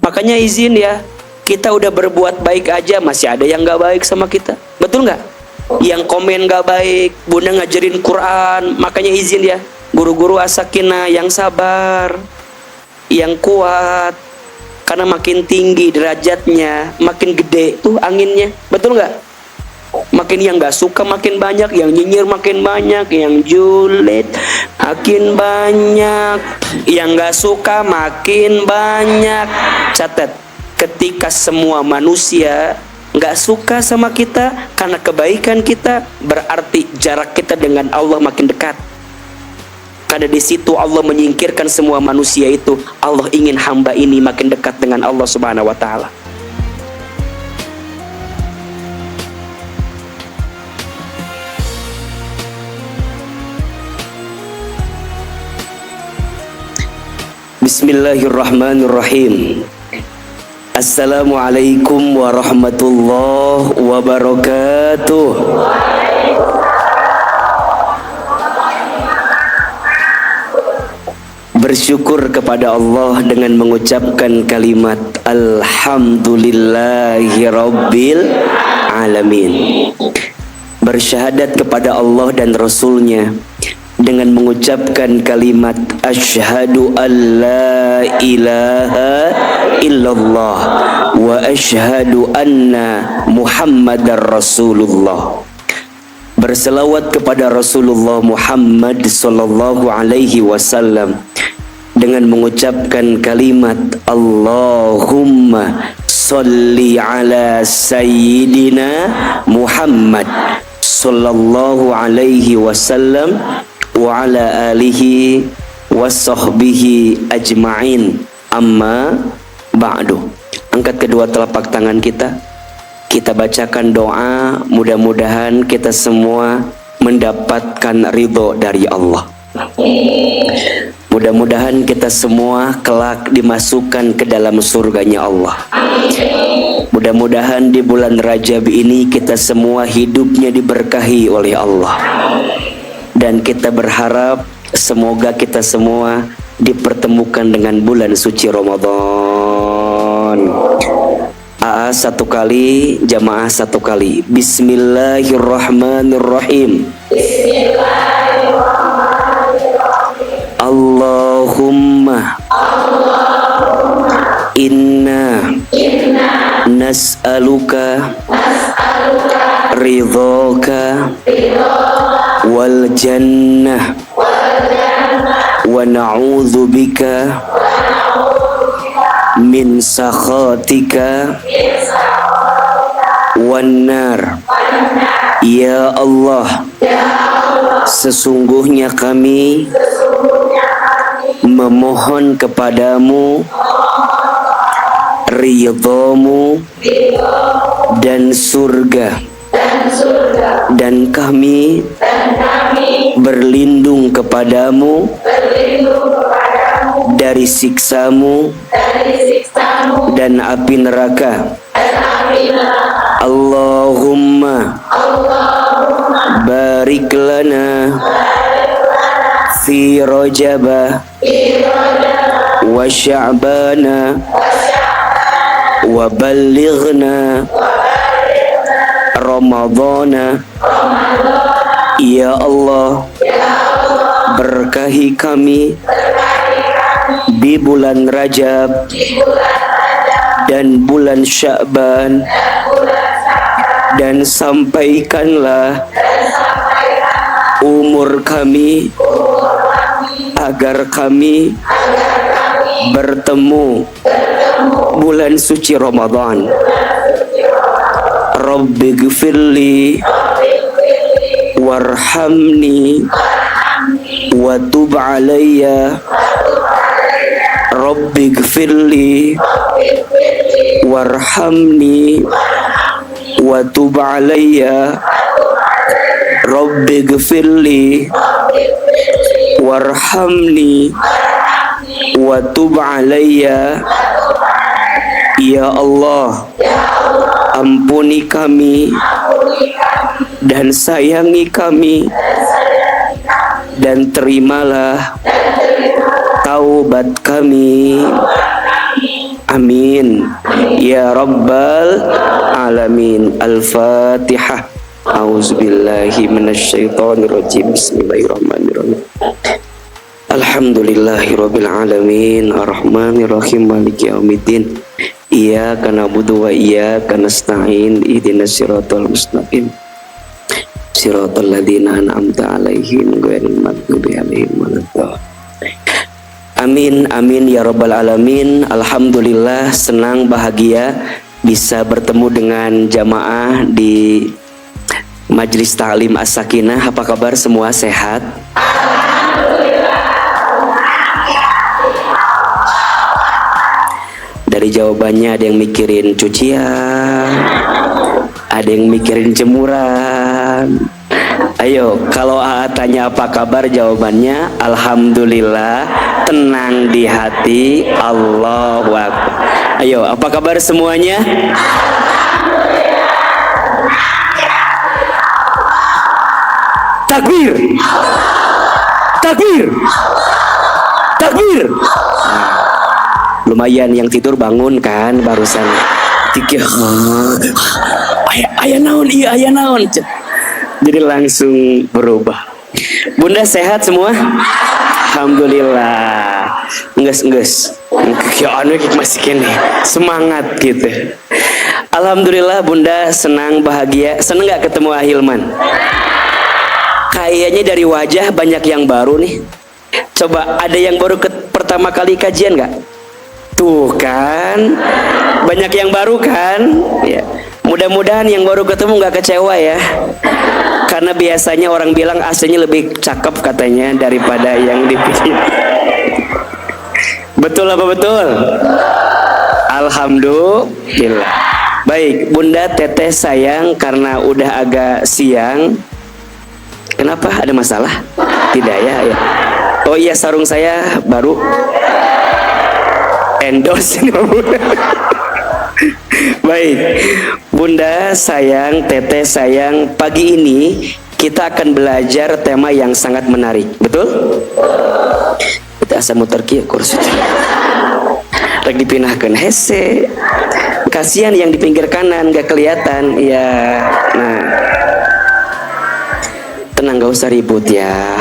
Makanya izin ya, kita udah berbuat baik aja masih ada yang gak baik sama kita. Betul gak? Yang komen gak baik, bunda ngajarin Quran, makanya izin ya, guru-guru asakina yang sabar, yang kuat. Karena makin tinggi derajatnya, makin gede tuh anginnya. Betul gak? Makin yang gak suka makin banyak, yang nyinyir makin banyak, yang julid makin banyak, yang gak suka makin banyak. Catat, ketika semua manusia gak suka sama kita karena kebaikan kita, berarti jarak kita dengan Allah makin dekat. Karena di situ Allah menyingkirkan semua manusia itu. Allah ingin hamba ini makin dekat dengan Allah Subhanahu wa taala. Bismillahirrahmanirrahim. Assalamualaikum warahmatullahi wabarakatuh. Bersyukur kepada Allah dengan mengucapkan kalimat Alhamdulillahi Rabbil Alamin. Bersyahadat kepada Allah dan Rasulnya dengan mengucapkan kalimat Asyhadu an la ilaha illallah wa asyhadu anna Muhammadar Rasulullah. Berselawat kepada Rasulullah Muhammad sallallahu alaihi wasallam dengan mengucapkan kalimat Allahumma salli ala sayyidina Muhammad sallallahu alaihi wasallam wa ala alihi wa sahbihi ajma'in. Amma ba'du. Angkat kedua telapak tangan kita. Kita bacakan doa, mudah-mudahan kita semua mendapatkan ridho dari Allah. Mudah-mudahan kita semua kelak dimasukkan ke dalam surganya Allah. Mudah-mudahan di bulan Rajab ini kita semua hidupnya diberkahi oleh Allah. Dan kita berharap semoga kita semua dipertemukan dengan bulan suci Ramadan. AA satu kali, jamaah satu kali. Bismillahirrahmanirrahim. Allahumma inna nas'aluka ridhoka wal jannah wa na'udzu bika min sakhatika wan nar. Ya Allah, sesungguhnya kami memohon kepadamu ridhamu dan surga, dan kami berlindung kepadamu dari siksamu dan api neraka. Allahumma barik lana fi Rajaba wa Sya'bana wa ballighna Ramadana. Ya Allah, berkahi kami di bulan Rajab dan bulan Sya'ban, dan sampaikanlah umur kami agar kami bertemu bulan suci Ramadan. Rabbighfirli warhamni wa tub alayya. Rabbighfirli warhamni wa tub alayya. Rabbighfirli warhamni wa tub alayya. Ya Allah, ampuni kami dan sayangi kami, dan terimalah taubat kami. Amin ya rabbal alamin. Al-Fatihah. A'udzubillahi minasyaitonirrajim. Bismillahirrahmanirrahim. Alhamdulillahirabbil alamin, arrahmanirrahim, maliki yaumiddin. Iyyaka na'budu wa iyyaka nasta'in. Ihdinas siratal mustaqim. Siratal ladzina an'amta 'alaihim ghairil maghdubi 'alaihim waladdallin. Amin amin ya rabbal alamin. Alhamdulillah, senang bahagia bisa bertemu dengan jamaah di Majelis Ta'lim As-Sakinah. Apa kabar semua, sehat? Dari jawabannya ada yang mikirin cucian, ada yang mikirin jemuran. Ayo, kalau tanya apa kabar, jawabannya alhamdulillah, tenang di hati, Allahu Akbar. Ayo, apa kabar semuanya? Takbir, takbir, takbir. Lumayan yang tidur bangun kan barusan. Tiga, ayah naon, iya ayah naon. Jadi langsung berubah. Bunda sehat semua? Alhamdulillah. Engges. Ya anu masih kene semangat gitu. Alhamdulillah Bunda senang bahagia. Senang nggak ketemu Ahilman? Kayaknya dari wajah banyak yang baru nih. Coba ada yang baru pertama kali kajian nggak? Tuh kan, banyak yang baru kan? Ya. Mudah-mudahan yang baru ketemu nggak kecewa ya. Karena biasanya orang bilang aslinya lebih cakep katanya daripada yang dipikir. Betul apa betul? Alhamdulillah. Baik, Bunda Teteh sayang karena udah agak siang. Kenapa? Ada masalah? Tidak ya? Oh iya, sarung saya baru. Endorse ini Bunda. Baik, Bunda sayang, Teteh sayang, pagi ini kita akan belajar tema yang sangat menarik, betul? Kita asa muter kieu kursi. Rek dipindahkeun hese. Kasihan yang di pinggir kanan gak kelihatan. Ya, nah. Tenang, gak usah ribut ya.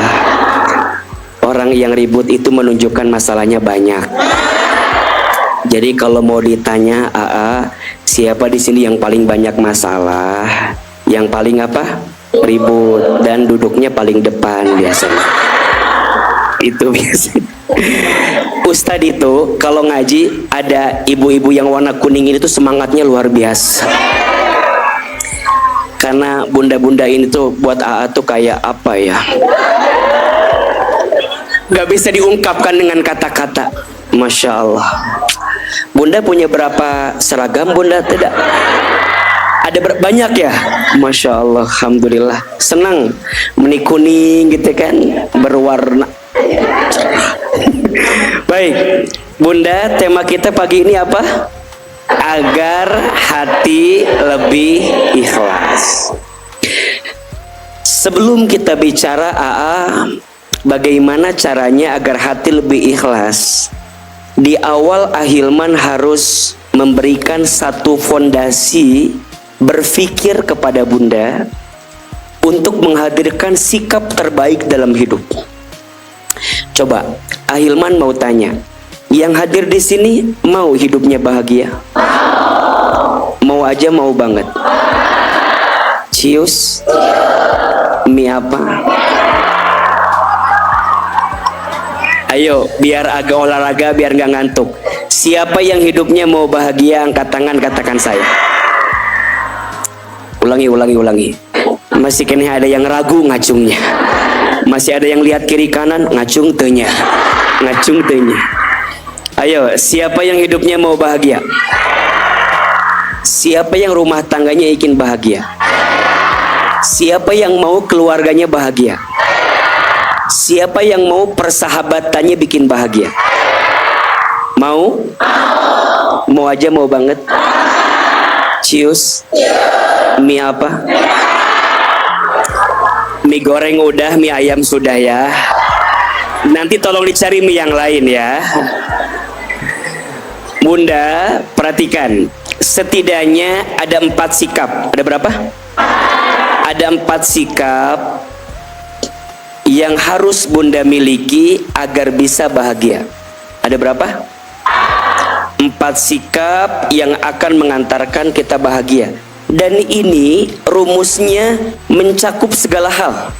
Orang yang ribut itu menunjukkan masalahnya banyak. Jadi kalau mau ditanya, siapa di sini yang paling banyak masalah, yang paling apa? Ribut dan duduknya paling depan biasanya. Itu biasanya. Ustadz itu kalau ngaji ada ibu-ibu yang warna kuning ini tuh semangatnya luar biasa. Karena bunda-bunda ini tuh buat tuh kayak apa ya? Gak bisa diungkapkan dengan kata-kata. Masya Allah. Bunda punya berapa seragam Bunda? Tidak. Ada banyak ya? Masya Allah. Alhamdulillah. Senang menik kuning gitu kan, berwarna. Baik, Bunda, tema kita pagi ini apa? Agar hati lebih ikhlas. Sebelum kita bicara bagaimana caranya agar hati lebih ikhlas, di awal Ahilman harus memberikan satu fondasi berpikir kepada Bunda untuk menghadirkan sikap terbaik dalam hidup. Coba Ahilman mau tanya, yang hadir di sini mau hidupnya bahagia? Mau aja, mau banget. Cius, mie apa? Ayo, biar agak olahraga, biar nggak ngantuk. Siapa yang hidupnya mau bahagia, angkat tangan, katakan saya. Ulangi. Masih kini ada yang ragu ngacungnya. Masih ada yang lihat kiri kanan, ngacung tenya. Ayo, siapa yang hidupnya mau bahagia? Siapa yang rumah tangganya ingin bahagia? Siapa yang mau keluarganya bahagia? Siapa yang mau persahabatannya bikin bahagia? Mau? Mau aja, mau banget. Cius. Mie apa? Mie goreng udah, mie ayam sudah ya. Nanti tolong dicari mie yang lain ya. Bunda, perhatikan. Setidaknya ada 4 sikap. Ada berapa? Ada 4 sikap yang harus Bunda miliki agar bisa bahagia. Ada berapa? 4 sikap yang akan mengantarkan kita bahagia. Dan ini rumusnya mencakup segala hal.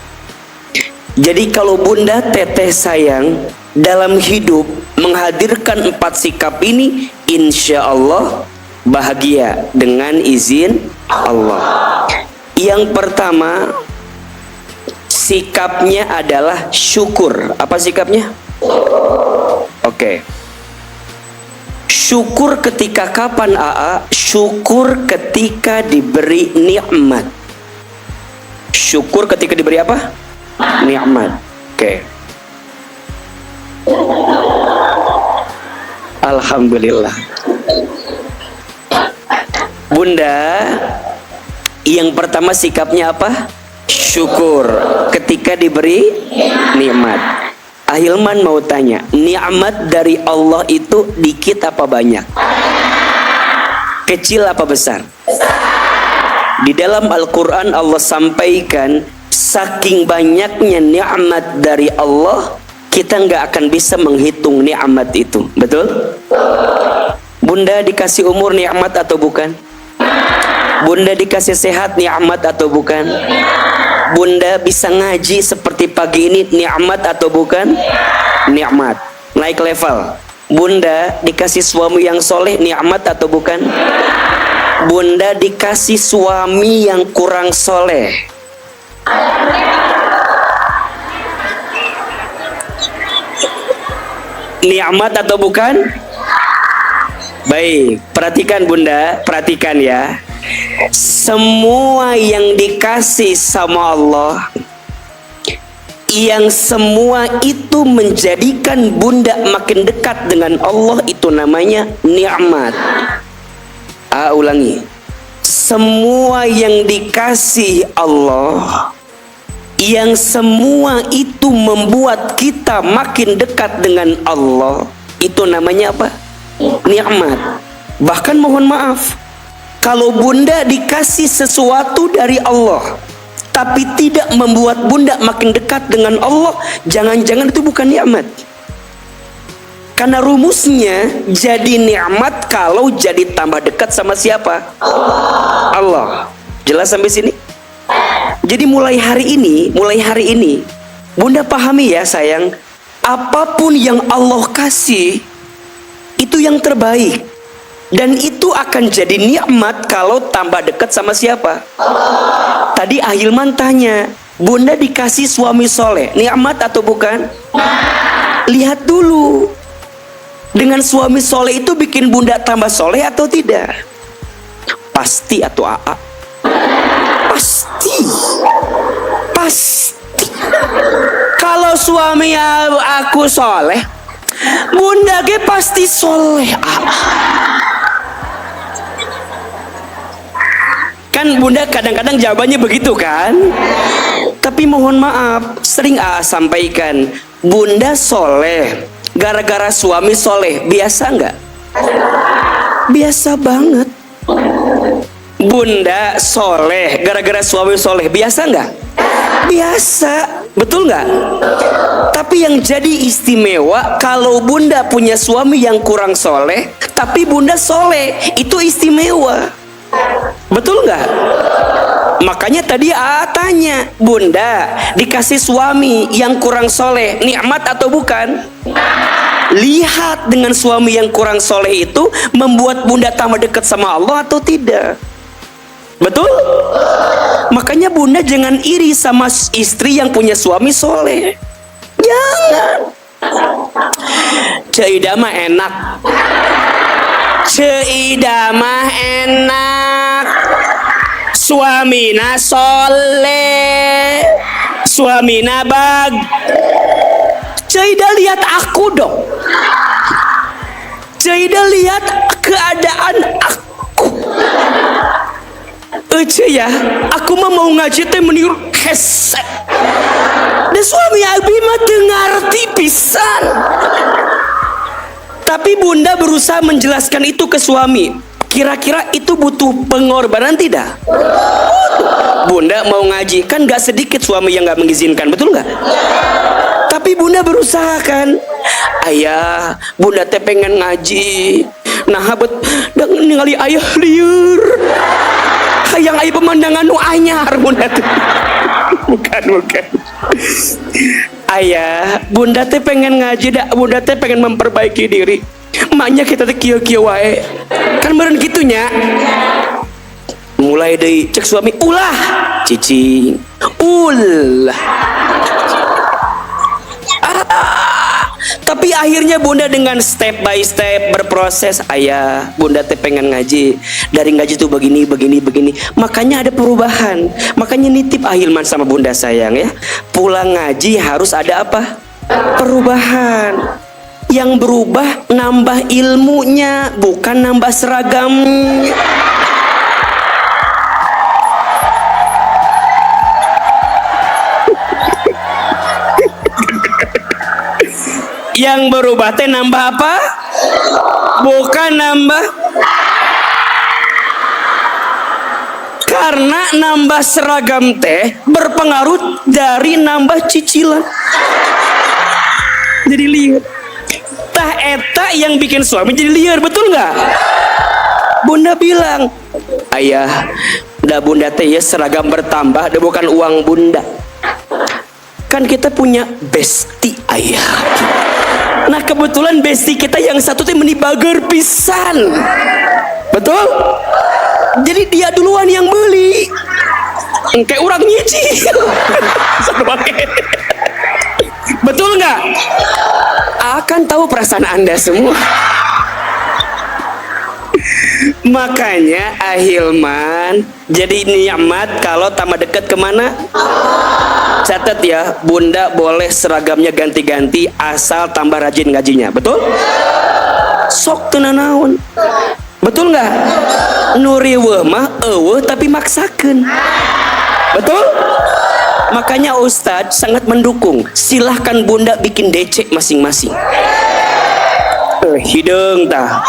Jadi kalau Bunda teteh sayang dalam hidup menghadirkan 4 sikap ini, insya Allah bahagia dengan izin Allah. Yang pertama, sikapnya adalah syukur. Apa sikapnya? Oke. Syukur ketika kapan, AA? Syukur ketika diberi nikmat. Syukur ketika diberi apa? Nikmat. Oke. Alhamdulillah. Bunda, yang pertama sikapnya apa? Syukur ketika diberi nikmat. Ahilman mau tanya, nikmat dari Allah itu dikit apa banyak? Kecil apa besar? Di dalam Al-Quran Allah sampaikan, saking banyaknya nikmat dari Allah, kita nggak akan bisa menghitung nikmat itu. Betul? Bunda dikasih umur nikmat atau bukan? Bunda dikasih sehat nikmat atau bukan? Bunda bisa ngaji seperti pagi ini nikmat atau bukan? Nikmat. Naik level. Bunda dikasih suami yang soleh nikmat atau bukan? Bunda dikasih suami yang kurang soleh. Nikmat atau bukan? Baik, perhatikan Bunda, perhatikan ya. Semua yang dikasih sama Allah, yang semua itu menjadikan Bunda makin dekat dengan Allah, itu namanya nikmat. Ulangi. Semua yang dikasih Allah, yang semua itu membuat kita makin dekat dengan Allah, itu namanya apa? Nikmat. Bahkan mohon maaf, kalau Bunda dikasih sesuatu dari Allah tapi tidak membuat Bunda makin dekat dengan Allah, jangan-jangan itu bukan nikmat. Karena rumusnya jadi nikmat kalau jadi tambah dekat sama siapa? Allah. Jelas sampai sini? Jadi mulai hari ini Bunda pahami ya sayang, apapun yang Allah kasih itu yang terbaik. Dan itu akan jadi nikmat kalau tambah dekat sama siapa? Tadi Ahilman tanya, Bunda dikasih suami soleh, nikmat atau bukan? Lihat dulu, dengan suami soleh itu bikin Bunda tambah soleh atau tidak? Pasti atau AA? Pasti. Kalau suami aku soleh, Bunda ge pasti soleh. Kan Bunda kadang-kadang jawabannya begitu kan? Tapi mohon maaf, sering sampaikan, Bunda soleh gara-gara suami soleh, biasa nggak? Biasa banget. Bunda soleh gara-gara suami soleh, biasa nggak? Biasa, betul nggak? Tapi yang jadi istimewa, kalau Bunda punya suami yang kurang soleh tapi Bunda soleh, itu istimewa. Betul nggak? Makanya tadi tanya, Bunda dikasih suami yang kurang soleh, nikmat atau bukan? Lihat, dengan suami yang kurang soleh itu membuat Bunda tambah dekat sama Allah atau tidak? Betul? Makanya Bunda jangan iri sama istri yang punya suami soleh. Jangan. Ceidah mah enak. Ceidah mah enak. Suamina soleh, suamina bag. Ceidah lihat aku dong. Ceidah lihat keadaan aku. Ya, aku mah mau ngaji teh meniru keset. Dan suami abi mah teu ngarti pisan. Tapi bunda berusaha menjelaskan itu ke suami. Kira-kira itu butuh pengorbanan tidak? Bunda mau ngaji, kan gak sedikit suami yang gak mengizinkan, betul gak? Tapi bunda berusaha kan. Ayah, bunda teh pengen ngaji. Nah, bet dan ningali ayah liur. Hayang ayah pemandangan nu anyar bunda teh. Bukan. Ayah, bunda teh pengen ngaji dah, bunda teh pengen memperbaiki diri. Maknya kita teh kieu-kieu wae. Kan meureun kitunya. Mulai deui cek suami, ulah cicing. Ulah. Tapi akhirnya bunda dengan step by step berproses. Ayah, bunda teh pengen ngaji. Dari ngaji tuh begini. Makanya ada perubahan. Makanya nitip Ahilman sama bunda sayang ya. Pulang ngaji harus ada apa? Perubahan. Yang berubah nambah ilmunya, bukan nambah seragamnya. Yang berubah teh nambah apa? Bukan nambah. Karena nambah seragam teh berpengaruh dari nambah cicilan. Jadi liar. Tah eta yang bikin suami jadi liar, betul nggak? Bunda bilang, ayah, dah bunda teh ya seragam bertambah, dah bukan uang bunda. Kan kita punya bestie ayah. Nah kebetulan bestie kita yang satu teh menibager pisan. Betul? Jadi dia duluan yang beli. Engke orang nyicil. Betul nggak? Akan tahu perasaan Anda semua. Makanya Ahilman jadi nikmat kalau tambah dekat kemana? Catat ya, bunda boleh seragamnya ganti-ganti asal tambah rajin ngajinya, betul? Sok tenanaun, betul nggak? Nuriweh mah eueuh tapi maksakeun, betul? Makanya Ustadz sangat mendukung. Silahkan bunda bikin DC masing-masing. Hidung tah.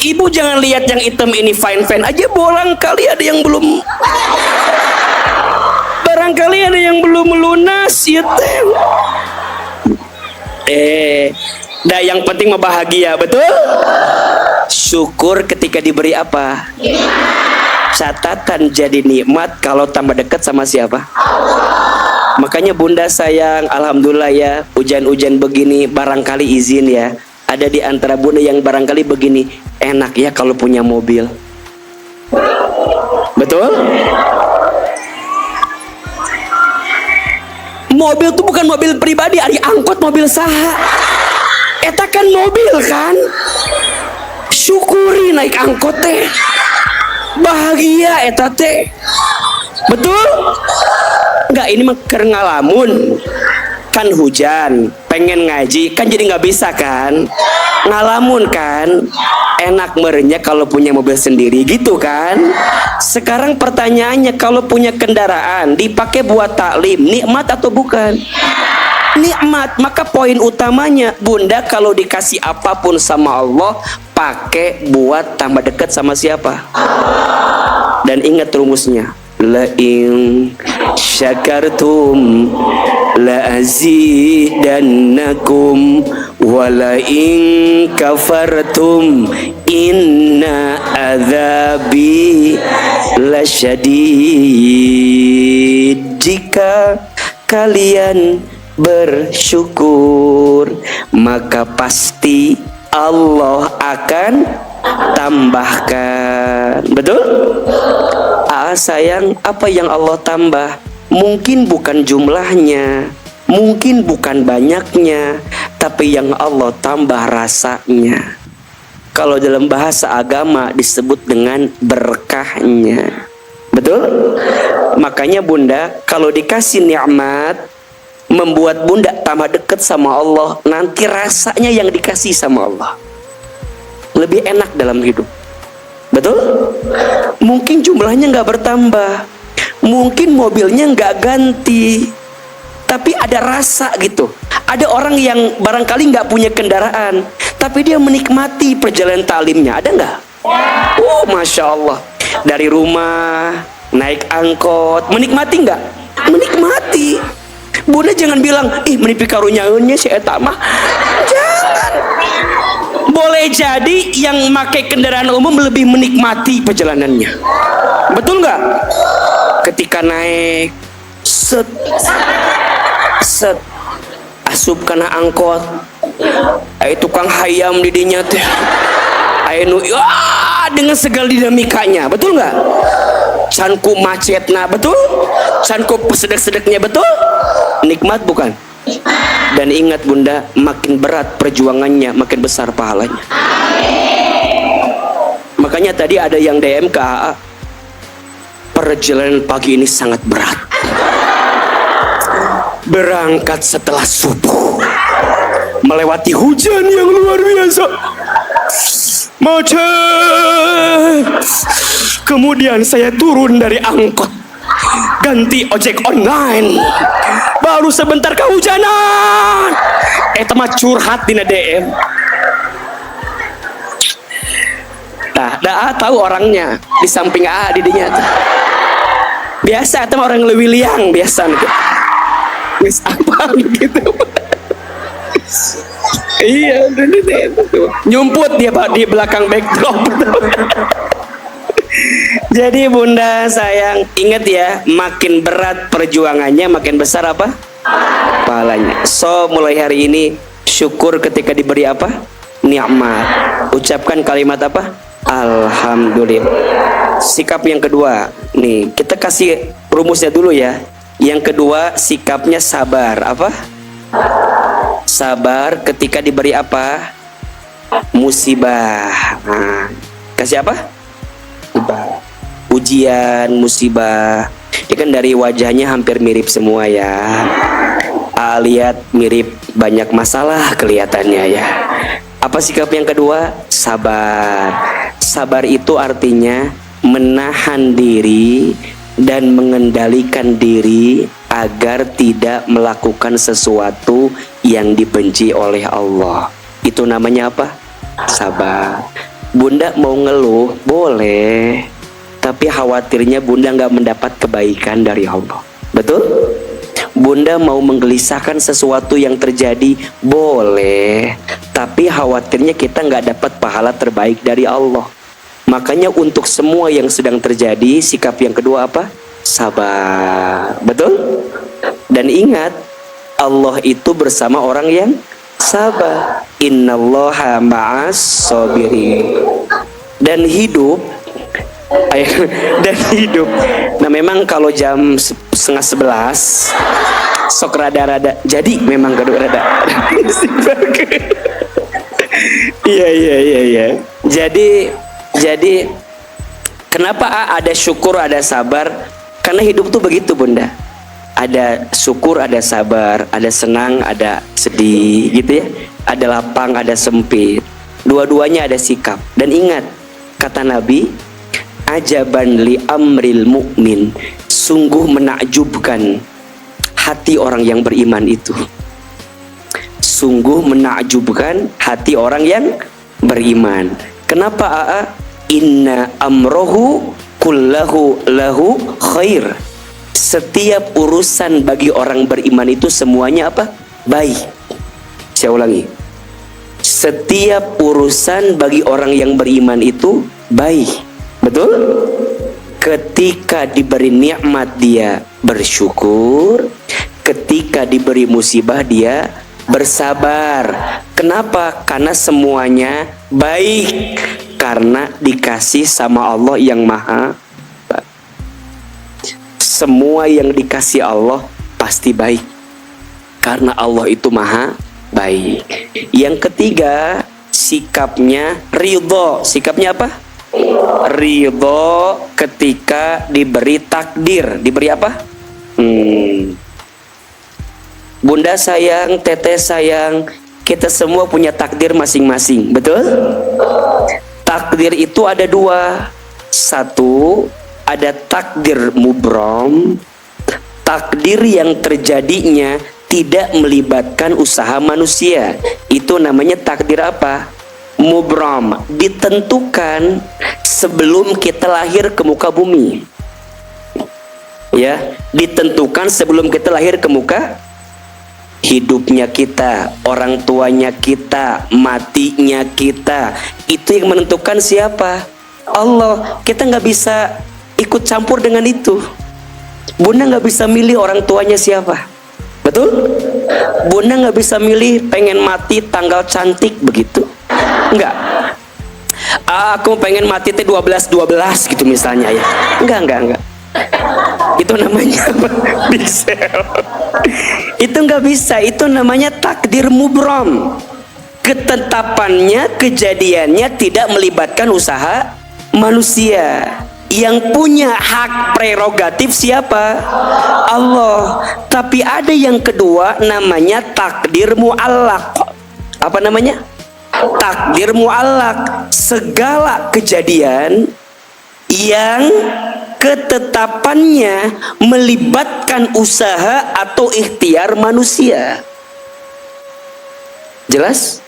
Ibu jangan lihat yang hitam ini fine-fine aja, barangkali ada yang belum. Barangkali ada yang belum melunas ya teh. Dah yang penting mah bahagia, betul? Syukur ketika diberi apa? Catatan jadi nikmat kalau tambah dekat sama siapa? Allah. Makanya bunda sayang, alhamdulillah ya, hujan-hujan begini barangkali izin ya. Ada di antara bunda yang barangkali begini, enak ya kalau punya mobil. Betul? Mobil tuh bukan mobil pribadi, ari angkot mobil saha. Eta kan mobil kan? Syukuri naik angkot teh. Bahagia eta teh. Betul? Enggak, ini mah keur ngalamun. Kan hujan, pengen ngaji, kan jadi nggak bisa kan? Ngalamun kan? Enak merenya kalau punya mobil sendiri gitu kan? Sekarang pertanyaannya, kalau punya kendaraan dipakai buat taklim, nikmat atau bukan? Nikmat. Maka poin utamanya, bunda kalau dikasih apapun sama Allah, pakai buat tambah dekat sama siapa? Dan ingat rumusnya, la in syakartum la azidannakum wa la in kafartum inna adzabi lasyadid. Jika kalian bersyukur, maka pasti Allah akan tambahkan. Betul? Sayang, apa yang Allah tambah? Mungkin bukan jumlahnya, mungkin bukan banyaknya, tapi yang Allah tambah rasanya. Kalau dalam bahasa agama disebut dengan berkahnya. Betul? Makanya bunda, kalau dikasih nikmat, membuat bunda tambah dekat sama Allah, nanti rasanya yang dikasih sama Allah lebih enak dalam hidup. Betul? Mungkin jumlahnya nggak bertambah, mungkin mobilnya nggak ganti, tapi ada rasa gitu. Ada orang yang barangkali nggak punya kendaraan, tapi dia menikmati perjalanan taklimnya. Ada nggak? Masya Allah. Dari rumah naik angkot, menikmati nggak? Menikmati. Bunda jangan bilang, menipi karunyaannya si eta mah. Jangan. Boleh jadi yang pakai kendaraan umum lebih menikmati perjalanannya. Betul nggak? Ketika naik, set, asup kana angkot, tukang hayam didinya teh, dengan segala dinamikanya, betul nggak? Canku macetna, betul? Canku pesedek-sedeknya, betul? Nikmat bukan? Dan ingat bunda, makin berat perjuangannya, makin besar pahalanya. Makanya tadi ada yang DM ke AA, perjalanan pagi ini sangat berat. Berangkat setelah subuh, melewati hujan yang luar biasa, macet. Kemudian saya turun dari angkot, ganti ojek online, baru sebentar kehujanan. Mah curhat di DM. Nah, AA tahu orangnya di samping AA didinya tuh. Biasa itu orang lebih liang biasa gitu. Wis apa gitu. Iya, nyumput dia di belakang backdrop. Jadi bunda sayang, ingat ya, makin berat perjuangannya, makin besar apa? Pahalanya. So mulai hari ini syukur ketika diberi apa? Nikmat. Ucapkan kalimat apa? Alhamdulillah. Sikap yang kedua, nih kita kasih rumusnya dulu ya. Yang kedua, sikapnya sabar. Apa? Sabar ketika diberi apa? Musibah. Nah, kasih apa? Ujian, musibah. Ini kan dari wajahnya hampir mirip semua ya. Lihat mirip, banyak masalah kelihatannya ya. Apa sikap yang kedua? Sabar. Sabar itu artinya menahan diri dan mengendalikan diri agar tidak melakukan sesuatu yang dibenci oleh Allah. Itu namanya apa? Sabar. Bunda mau ngeluh boleh, tapi khawatirnya bunda nggak mendapat kebaikan dari Allah. Betul? Bunda mau menggelisahkan sesuatu yang terjadi boleh, tapi khawatirnya kita nggak dapat pahala terbaik dari Allah. Makanya untuk semua yang sedang terjadi, sikap yang kedua apa? Sabar. Betul? Dan ingat, Allah itu bersama orang yang sabar. Innallaha ma'as sabirin. Dan hidup nah memang kalau jam 10:30 sok rada-rada jadi memang kedua rada iya jadi kenapa ada syukur ada sabar? Karena hidup tuh begitu bunda, ada syukur ada sabar, ada senang ada sedih gitu ya, ada lapang ada sempit, dua-duanya ada sikap. Dan ingat kata Nabi, ajaban li amril mu'min, sungguh menakjubkan hati orang yang beriman itu. Sungguh menakjubkan hati orang yang beriman. Kenapa AA? Inna amrohu kullahu lahu khair. Setiap urusan bagi orang beriman itu semuanya apa? Baik. Saya ulangi. Setiap urusan bagi orang yang beriman itu baik. Betul? Ketika diberi nikmat dia bersyukur, ketika diberi musibah dia bersabar. Kenapa? Karena semuanya baik, karena dikasih sama Allah yang maha baik. Semua yang dikasih Allah pasti baik, karena Allah itu maha baik. Yang ketiga, sikapnya ridho. Sikapnya apa? Ridho ketika diberi takdir. Diberi apa? Bunda sayang, teteh sayang, kita semua punya takdir masing-masing. Betul? Takdir itu ada dua. Satu, ada takdir mubrom, takdir yang terjadinya tidak melibatkan usaha manusia. Itu namanya takdir apa? Mubram, ditentukan sebelum kita lahir ke muka bumi. Ya, ditentukan sebelum kita lahir ke muka. Hidupnya kita, orang tuanya kita, matinya kita, itu yang menentukan siapa? Allah. Kita nggak bisa ikut campur dengan itu. Bunda nggak bisa milih orang tuanya siapa, betul? Bunda nggak bisa milih pengen mati tanggal cantik begitu, nggak. Aku pengen mati 12 gitu misalnya ya, enggak. Itu namanya Pixel. Itu nggak bisa. Itu namanya takdir mubram. Ketetapannya, kejadiannya tidak melibatkan usaha manusia. Yang punya hak prerogatif siapa? Allah. Tapi ada yang kedua namanya takdir mu'allaq. Apa namanya? Takdir mu'allaq. Segala kejadian yang ketetapannya melibatkan usaha atau ikhtiar manusia. Jelas?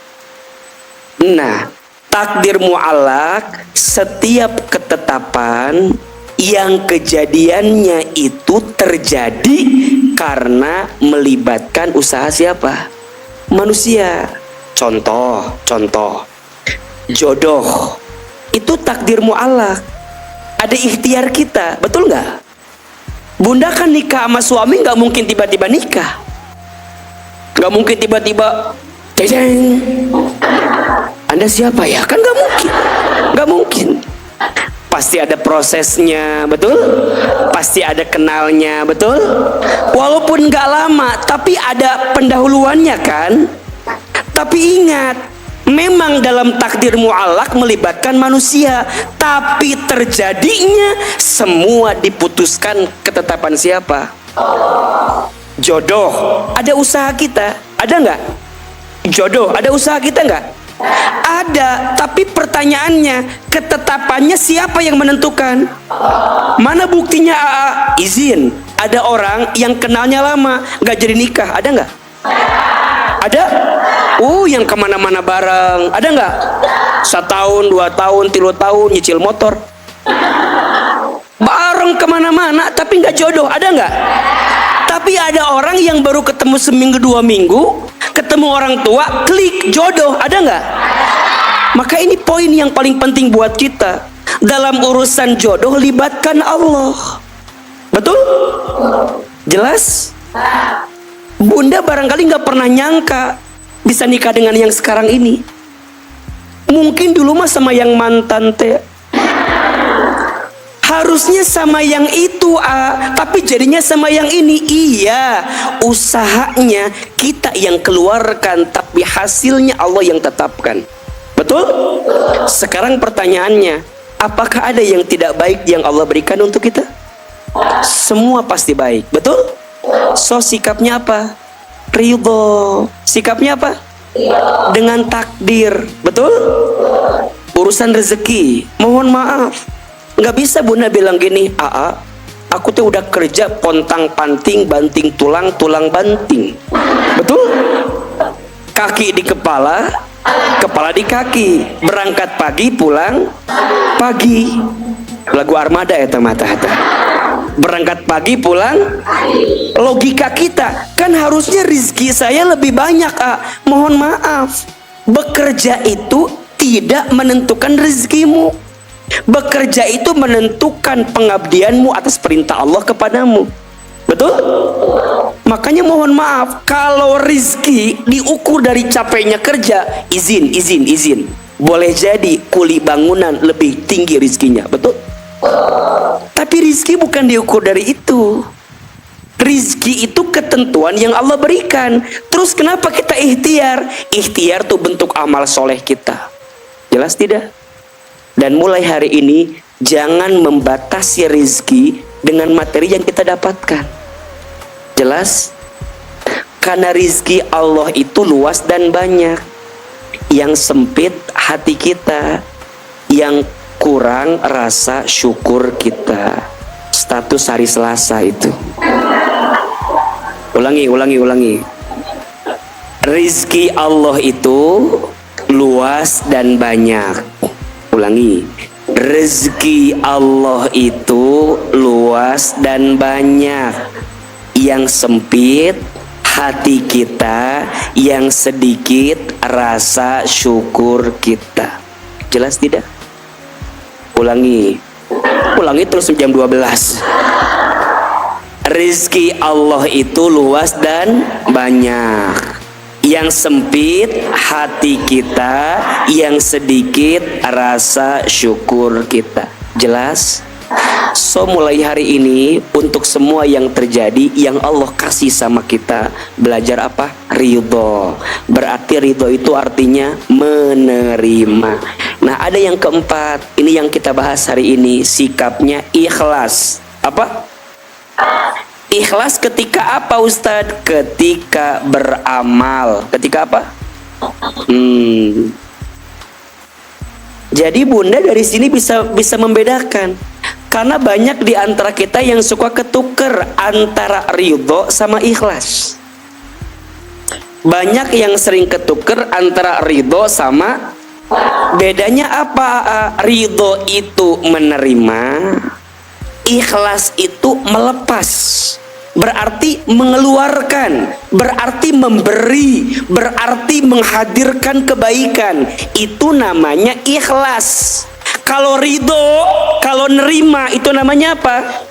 Nah, takdir mu'allaq, setiap ketetapan yang kejadiannya itu terjadi karena melibatkan usaha siapa? Manusia. Contoh jodoh itu takdir mu'allaq. Ada ikhtiar kita, betul nggak? Bunda kan nikah sama suami nggak mungkin tiba-tiba nikah, nggak mungkin tiba-tiba, jeng, Anda siapa ya? Kan nggak mungkin. Pasti ada prosesnya, betul? Pasti ada kenalnya, betul? Walaupun nggak lama, tapi ada pendahuluannya kan? Tapi ingat, memang dalam takdir mu'allaq melibatkan manusia, tapi terjadinya semua diputuskan ketetapan siapa? Jodoh, ada usaha kita, ada nggak? Jodoh, ada usaha kita nggak? Ada, tapi pertanyaannya, ketetapannya siapa yang menentukan? Mana buktinya? Izin. Ada orang yang kenalnya lama, nggak jadi nikah, ada nggak? Ada? Yang kemana-mana bareng, ada nggak? 1 tahun, 2 tahun, 3 tahun nyicil motor, bareng kemana-mana, tapi nggak jodoh, ada nggak? Tapi ada orang yang baru ketemu seminggu 2 minggu, ketemu orang tua, klik jodoh, ada nggak? Maka ini poin yang paling penting buat kita. Dalam urusan jodoh libatkan Allah, betul? Jelas? Bunda barangkali nggak pernah nyangka bisa nikah dengan yang sekarang ini. Mungkin dulu mah sama yang mantan teh, harusnya sama yang itu, tapi jadinya sama yang ini. Iya, usahanya kita yang keluarkan, tapi hasilnya Allah yang tetapkan, betul? Sekarang pertanyaannya, apakah ada yang tidak baik yang Allah berikan untuk kita? Semua pasti baik, betul? So sikapnya apa? Ridho. Sikapnya apa? Dengan takdir, betul? Urusan rezeki, mohon maaf, nggak bisa Bunda bilang gini, aku tuh udah kerja pontang panting, banting tulang, tulang banting, betul? Kaki di kepala, kepala di kaki, berangkat pagi, pulang pagi. Lagu Armada ya mata-mata. Berangkat pagi, pulang. Logika kita kan harusnya rizki saya lebih banyak. Mohon maaf, bekerja itu tidak menentukan rezekimu. Bekerja itu menentukan pengabdianmu atas perintah Allah kepadamu, betul? Makanya mohon maaf, kalau rizki diukur dari capeknya kerja, izin, boleh jadi kuli bangunan lebih tinggi rizkinya, betul? Tapi rizki bukan diukur dari itu. Rizki itu ketentuan yang Allah berikan. Terus kenapa kita ikhtiar? Ikhtiar itu bentuk amal soleh kita. Jelas tidak? Dan mulai hari ini jangan membatasi rizki dengan materi yang kita dapatkan. Jelas? Karena rizki Allah itu luas dan banyak. Yang sempit hati kita, yang kurang rasa syukur kita. Status hari Selasa itu. Ulangi. Rizki Allah itu luas dan banyak. Ulangi. Rezeki Allah itu luas dan banyak. Yang sempit hati kita, yang sedikit rasa syukur kita. Jelas tidak? Ulangi terus jam 12. Rizki Allah itu luas dan banyak. Yang sempit hati kita, yang sedikit rasa syukur kita. Jelas? So mulai hari ini untuk semua yang terjadi yang Allah kasih sama kita, belajar apa? Ridho. Berarti ridho itu artinya menerima. Nah ada yang keempat, ini yang kita bahas hari ini, sikapnya ikhlas. Apa? Ikhlas ketika apa Ustadz? Ketika beramal. Ketika apa? Jadi bunda dari sini bisa membedakan. Karena banyak di antara kita yang suka ketuker antara ridho sama ikhlas. Banyak yang sering ketuker antara ridho sama. Bedanya apa? Ridho itu menerima, ikhlas itu melepas. Berarti mengeluarkan, berarti memberi, berarti menghadirkan kebaikan. Itu namanya ikhlas. Kalau ridho, kalau nerima itu namanya apa?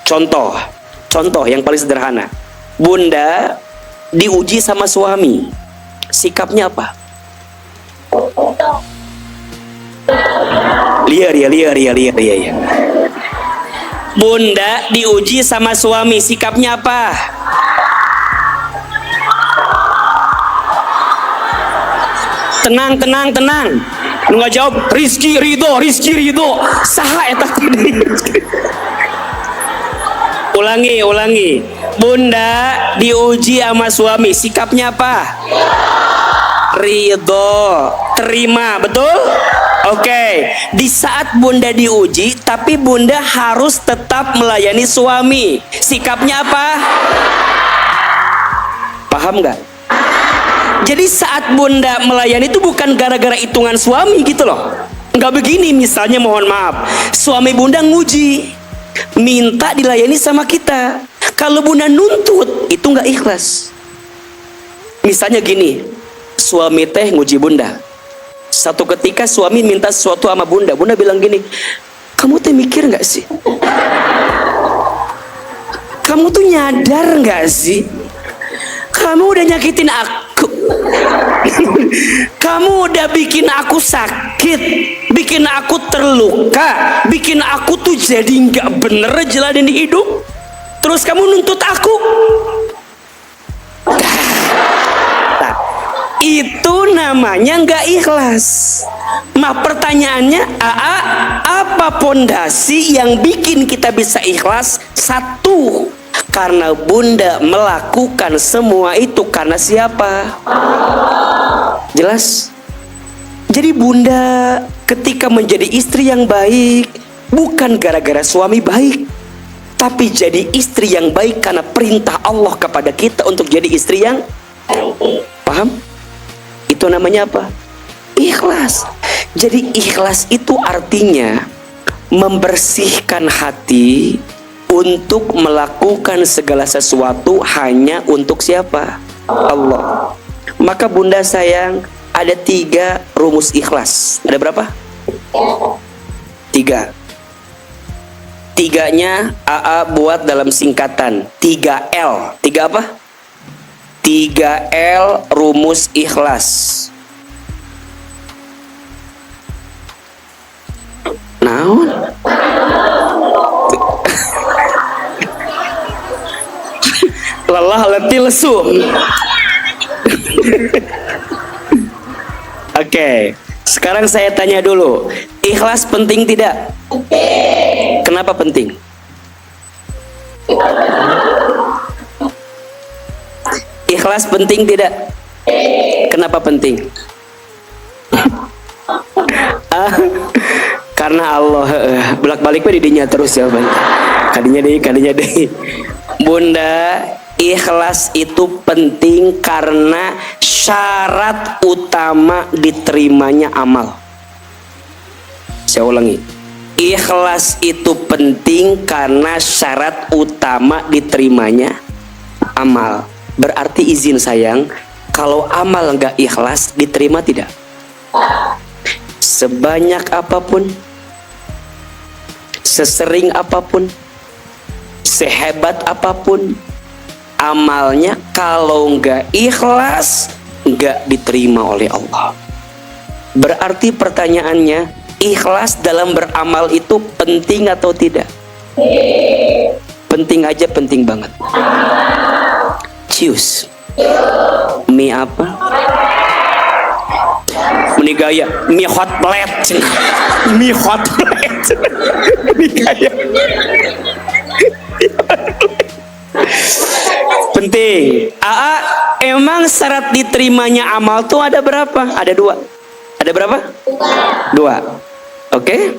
Contoh yang paling sederhana. Bunda diuji sama suami, sikapnya apa? Liar ya. Bunda diuji sama suami, sikapnya apa? Tenang. Nggak jawab Rizki ridho. Saha eta tadi. Ulangi. Bunda diuji sama suami, sikapnya apa? Ridho, terima, betul? Oke. Di saat bunda diuji, tapi bunda harus tetap melayani suami, sikapnya apa? Paham nggak? Jadi saat bunda melayani itu bukan gara-gara hitungan suami gitu loh. Nggak begini, misalnya mohon maaf, suami bunda nguji, minta dilayani sama kita. Kalau bunda nuntut, itu nggak ikhlas. Misalnya gini, suami teh nguji bunda. Satu ketika suami minta sesuatu sama bunda, bunda bilang gini, kamu teh mikir nggak sih? Kamu tuh nyadar nggak sih? Kamu udah nyakitin aku. Kamu udah bikin aku sakit, bikin aku terluka, bikin aku tuh jadi nggak bener jalanin hidup. Terus kamu nuntut aku. Nah, itu namanya nggak ikhlas. Nah pertanyaannya, apa pondasi yang bikin kita bisa ikhlas? Satu, karena bunda melakukan semua itu karena siapa? Jelas? Jadi bunda ketika menjadi istri yang baik bukan gara-gara suami baik, tapi jadi istri yang baik karena perintah Allah kepada kita untuk jadi istri yang paham? Itu namanya apa? Ikhlas. Jadi ikhlas itu artinya membersihkan hati untuk melakukan segala sesuatu hanya untuk siapa? Allah. Maka bunda sayang, ada 3 rumus ikhlas. Ada berapa? 3. 3-nya AA buat dalam singkatan 3L. 3 apa? 3L rumus ikhlas. Naon? Lelah, letih, lesu. Oke, sekarang saya tanya dulu, ikhlas penting tidak? Kenapa penting? Ikhlas penting tidak? Kenapa penting? Karena Allah bolak-balik didinya terus jawabannya. Kadinya deh. Bunda, Ikhlas itu penting karena syarat utama diterimanya amal. Saya ulangi. Ikhlas itu penting karena syarat utama diterimanya amal. Berarti izin sayang, kalau amal nggak ikhlas diterima tidak? Sebanyak apapun, sesering apapun, sehebat apapun, amalnya kalau nggak ikhlas nggak diterima oleh Allah. Berarti pertanyaannya, ikhlas dalam beramal itu penting atau tidak? Penting aja, penting banget. Cius. Mie apa? Mie gaya. Mie hot plate. Mie hot plate. Mie gaya. Penting. Aa, emang syarat diterimanya amal tuh ada berapa? Ada dua. Ada berapa? Dua. Oke?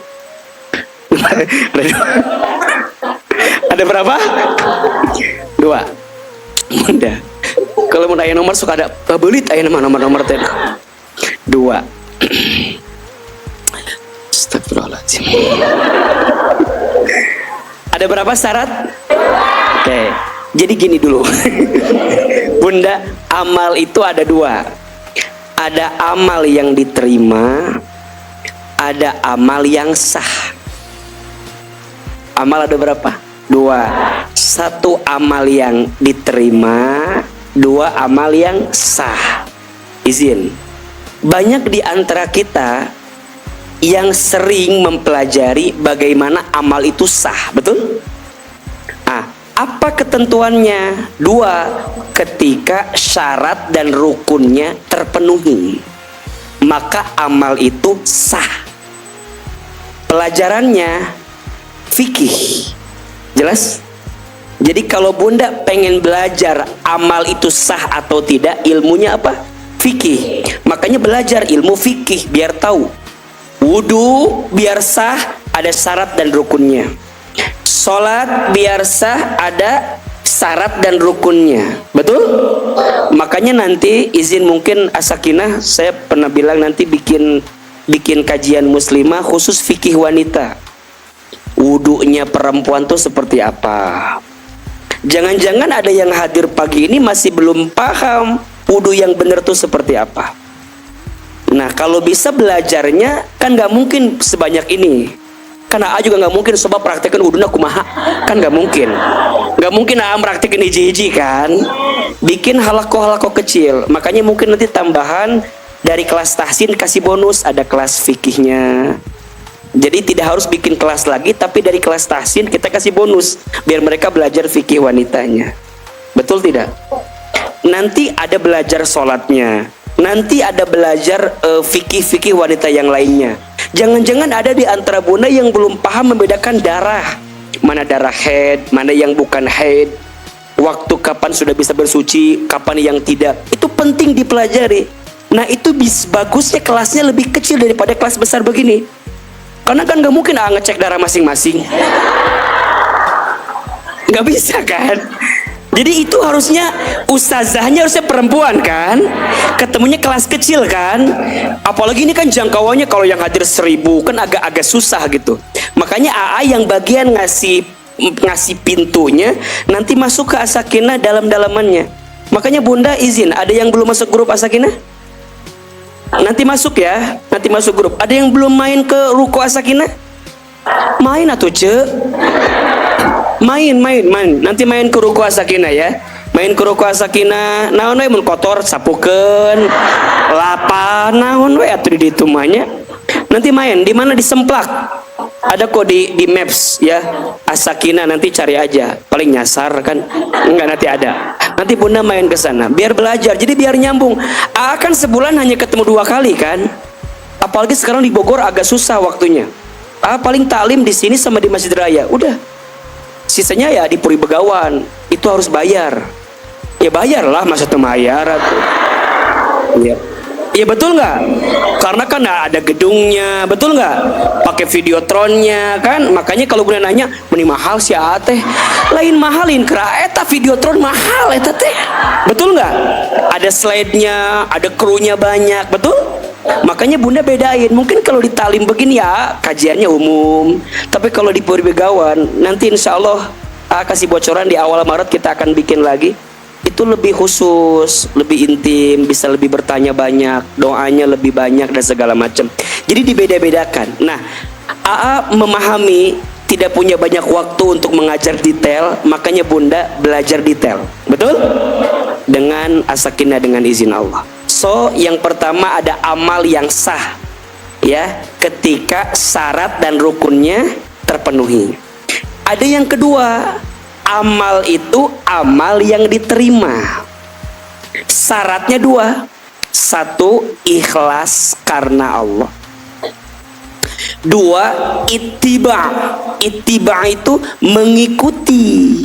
Ada berapa? Dua. Mudah. Kalau mau nanya nomor suka ada belit aja nomor tadi. Dua. Astagfirullahaladzim. Ada berapa syarat? Oke. Jadi gini dulu. Bunda, amal itu ada dua. Ada amal yang diterima, ada amal yang sah. Amal ada berapa? Dua. Satu amal yang diterima, dua amal yang sah. Izin. Banyak di antara kita yang sering mempelajari bagaimana amal itu sah, betul? Apa ketentuannya? Dua, ketika syarat dan rukunnya terpenuhi, maka amal itu sah. Pelajarannya fikih. Jelas? Jadi kalau Bunda pengen belajar amal itu sah atau tidak, ilmunya apa? Fikih. Makanya belajar ilmu fikih biar tahu. Wudu biar sah ada syarat dan rukunnya. Sholat biar sah ada syarat dan rukunnya. Betul? Makanya nanti izin mungkin As-Sakinah, saya pernah bilang nanti bikin kajian muslimah khusus fikih wanita. Wudunya perempuan tuh seperti apa? Jangan-jangan ada yang hadir pagi ini masih belum paham wudu yang benar tuh seperti apa. Nah, kalau bisa belajarnya kan nggak mungkin sebanyak ini. Karena A juga nggak mungkin coba praktekkan wuduna kumaha, kan nggak mungkin A praktekin hiji-hiji kan, bikin halako kecil. Makanya mungkin nanti tambahan dari kelas tahsin kasih bonus, ada kelas fikihnya. Jadi tidak harus bikin kelas lagi, tapi dari kelas tahsin kita kasih bonus biar mereka belajar fikih wanitanya. Betul tidak? Nanti ada belajar sholatnya, nanti ada belajar fikih wanita yang lainnya. Jangan-jangan ada di antara Bunda yang belum paham membedakan darah, mana darah haid, mana yang bukan haid, waktu kapan sudah bisa bersuci, kapan yang tidak. Itu penting dipelajari. Nah, itu bagusnya kelasnya lebih kecil daripada kelas besar begini. Karena kan nggak mungkin ngecek darah masing-masing, nggak bisa kan. Jadi itu harusnya ustazahnya harusnya perempuan kan, ketemunya kelas kecil kan. Apalagi ini kan jangkauannya kalau yang hadir 1000 kan agak susah gitu. Makanya AA yang bagian ngasih pintunya nanti masuk ke As-Sakinah dalam-dalamannya. Makanya Bunda izin, ada yang belum masuk grup As-Sakinah? Nanti masuk ya, nanti masuk grup. Ada yang belum main ke ruko As-Sakinah? Main atuh ce. Main. Nanti main ke ruko As-Sakinah ya. Main ke ruko As-Sakinah. Naon we mun kotor sapukeun. Lapan naon we atuh di ditu mah nya. Nanti main di mana? Di Semplak. Ada kok di Maps ya. As-Sakinah nanti cari aja. Paling nyasar kan. Enggak, nanti ada. Nanti Bunda main ke sana biar belajar. Jadi biar nyambung. Akan sebulan hanya ketemu 2 kali kan. Apalagi sekarang di Bogor agak susah waktunya. Paling taklim di sini sama di Masjid Raya. Udah. Sisanya ya di Puri Begawan. Itu harus bayar. Ya bayarlah, masa tuh bayar. Ya. Ya betul nggak? Karena kan ada gedungnya, betul nggak? Pakai videotronnya kan, makanya kalau bunda nanya, meni mahal sih teh. Lain mahalin, kera eta videotron mahal eta teh. Betul nggak? Ada slide-nya, ada krunya banyak, betul? Makanya bunda bedain. Mungkin kalau di talim begini ya kajiannya umum, tapi kalau di Puri Begawan nanti insya Allah kasih bocoran di awal Maret kita akan bikin lagi. Itu lebih khusus, lebih intim, bisa lebih bertanya banyak, doanya lebih banyak dan segala macam. Jadi dibeda-bedakan. Nah, AA memahami tidak punya banyak waktu untuk mengajar detail, makanya bunda belajar detail. Betul? Dengan as-sakinah, dengan izin Allah. So, yang pertama ada amal yang sah, ya, ketika syarat dan rukunnya terpenuhi. Ada yang kedua, amal itu amal yang diterima. Syaratnya dua. Satu, ikhlas karena Allah. Dua, ittiba. Ittiba itu mengikuti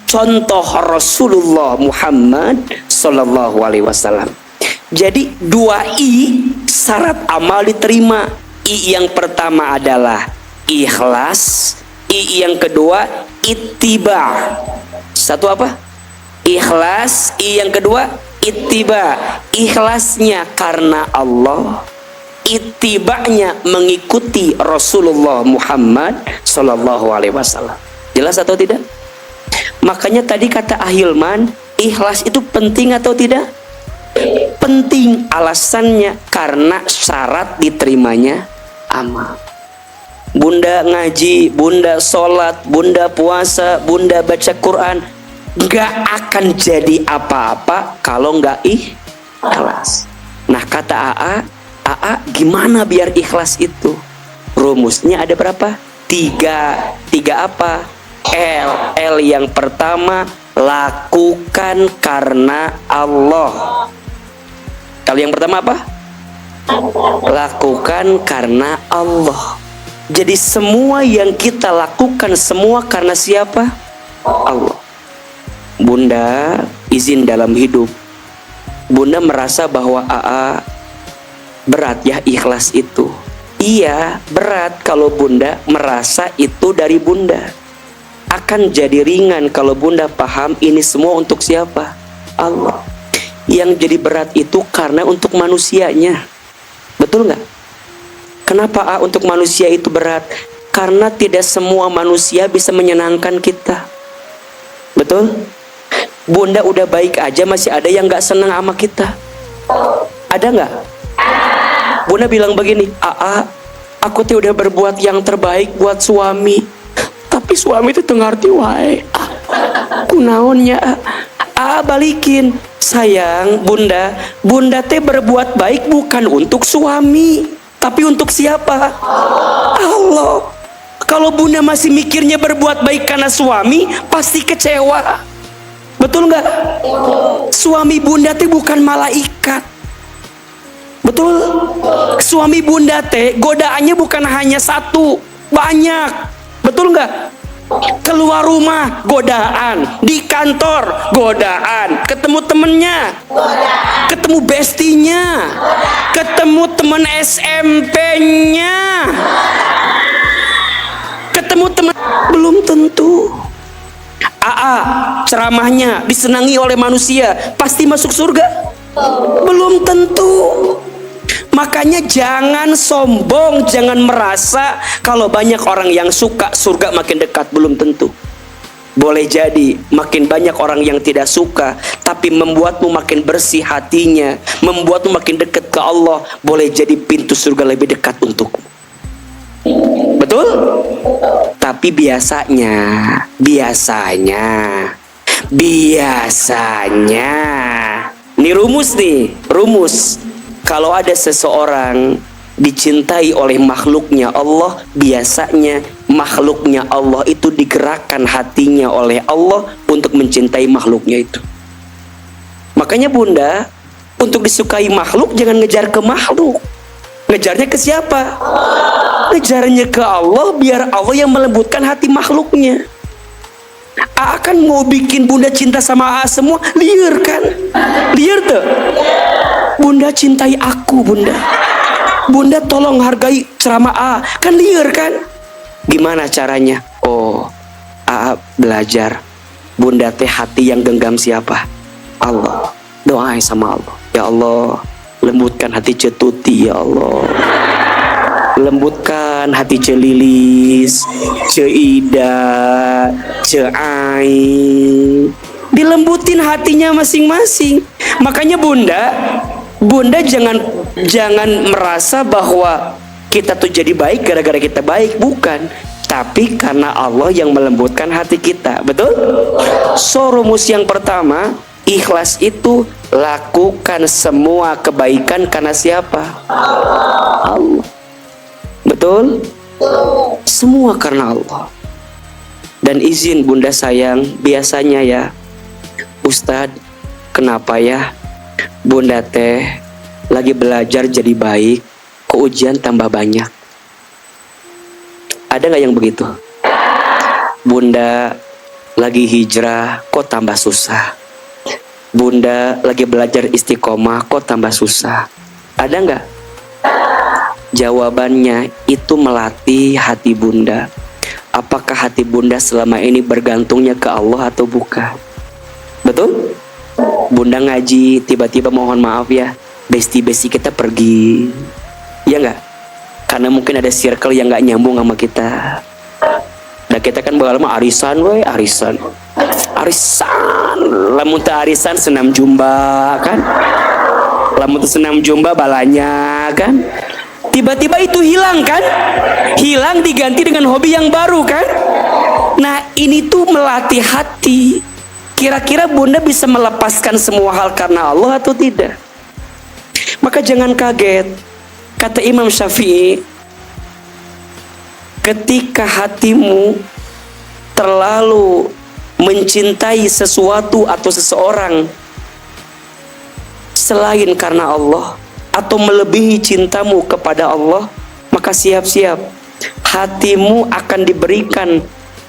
contoh Rasulullah Muhammad Sallallahu Alaihi Wasallam. Jadi dua I syarat amal diterima. I yang pertama adalah ikhlas. I yang kedua ittiba. Satu apa? Ikhlas. I yang kedua ittiba. Ikhlasnya karena Allah, ittibanya mengikuti Rasulullah Muhammad Sallallahu Alaihi Wasallam. Jelas atau tidak? Makanya tadi kata Ahilman, ikhlas itu penting atau tidak? Penting. Alasannya karena syarat diterimanya amal. Bunda ngaji, bunda sholat, bunda puasa, bunda baca Quran, gak akan jadi apa-apa kalau gak ikhlas. Nah kata AA gimana biar ikhlas itu? Rumusnya ada berapa? Tiga apa? L yang pertama, lakukan karena Allah. Kalau yang pertama apa? Lakukan karena Allah. Jadi semua yang kita lakukan semua karena siapa? Allah. Bunda izin dalam hidup, bunda merasa bahwa berat ya ikhlas itu. Iya berat kalau bunda merasa itu dari bunda. Akan jadi ringan kalau bunda paham ini semua untuk siapa? Allah. Yang jadi berat itu karena untuk manusianya. Betul nggak? Kenapa untuk manusia itu berat? Karena tidak semua manusia bisa menyenangkan kita. Betul? Bunda udah baik aja masih ada yang nggak senang sama kita. Ada nggak? Bunda bilang begini, aku tuh udah berbuat yang terbaik buat suami, tapi suami itu tengarti wae. Kunaonnya? Balikin. Sayang bunda teh berbuat baik bukan untuk suami, tapi untuk siapa? Allah. Kalau bunda masih mikirnya berbuat baik karena suami, pasti kecewa. Betul nggak? Suami bunda teh bukan malaikat. Betul? Suami bunda teh godaannya bukan hanya satu, banyak. Betul nggak? Keluar rumah godaan, di kantor godaan, ketemu temennya, ketemu bestinya, ketemu temen SMP-nya, ketemu teman, belum tentu. Ceramahnya disenangi oleh manusia, pasti masuk surga? Belum tentu. Makanya jangan sombong, jangan merasa kalau banyak orang yang suka surga makin dekat, belum tentu. Boleh jadi makin banyak orang yang tidak suka, tapi membuatmu makin bersih hatinya, membuatmu makin dekat ke Allah, boleh jadi pintu surga lebih dekat untukmu. Betul? Tapi biasanya ini rumus. Kalau ada seseorang dicintai oleh makhluknya Allah, biasanya makhluknya Allah itu digerakkan hatinya oleh Allah untuk mencintai makhluknya itu. Makanya bunda, untuk disukai makhluk jangan ngejar ke makhluk. Ngejarnya ke siapa? Ngejarnya ke Allah, biar Allah yang melembutkan hati makhluknya. Akan mau bikin bunda cinta sama semua, liar kan? Liar tuh. Bunda cintai aku, Bunda. Bunda tolong hargai ceramah A. Kan liar kan? Gimana caranya? Oh, A belajar. Bunda teh hati yang genggam siapa? Allah. Doain sama Allah. Ya Allah, lembutkan hati Cetuti, ya Allah. Lembutkan hati Celilis, Ceida, Ceai. Dilembutin hatinya masing-masing. Makanya Bunda jangan merasa bahwa kita tuh jadi baik gara-gara kita baik, bukan. Tapi karena Allah yang melembutkan hati kita. Betul? So, rumus yang pertama, ikhlas itu lakukan semua kebaikan karena siapa? Allah. Betul? Semua karena Allah. Dan izin Bunda sayang, biasanya ya, Ustadz, kenapa ya Bunda teh lagi belajar jadi baik, kok ujian tambah banyak? Ada nggak yang begitu? Bunda lagi hijrah, kok tambah susah? Bunda lagi belajar istiqomah, kok tambah susah? Ada nggak? Jawabannya itu melatih hati Bunda. Apakah hati Bunda selama ini bergantungnya ke Allah atau bukan? Betul? Bunda ngaji, tiba-tiba mohon maaf ya, besti-besti kita pergi. Ya nggak? Karena mungkin ada circle yang nggak nyambung sama kita. Dan kita kan berlama arisan, arisan. Lamun teu arisan senam jumba kan? Lamun teu senam jumba balanya kan? Tiba-tiba itu hilang kan? Hilang diganti dengan hobi yang baru kan? Nah, ini tuh melatih hati. Kira-kira Bunda bisa melepaskan semua hal karena Allah atau tidak? Maka jangan kaget. Kata Imam Syafi'i, ketika hatimu terlalu mencintai sesuatu atau seseorang selain karena Allah, atau melebihi cintamu kepada Allah, maka siap-siap hatimu akan diberikan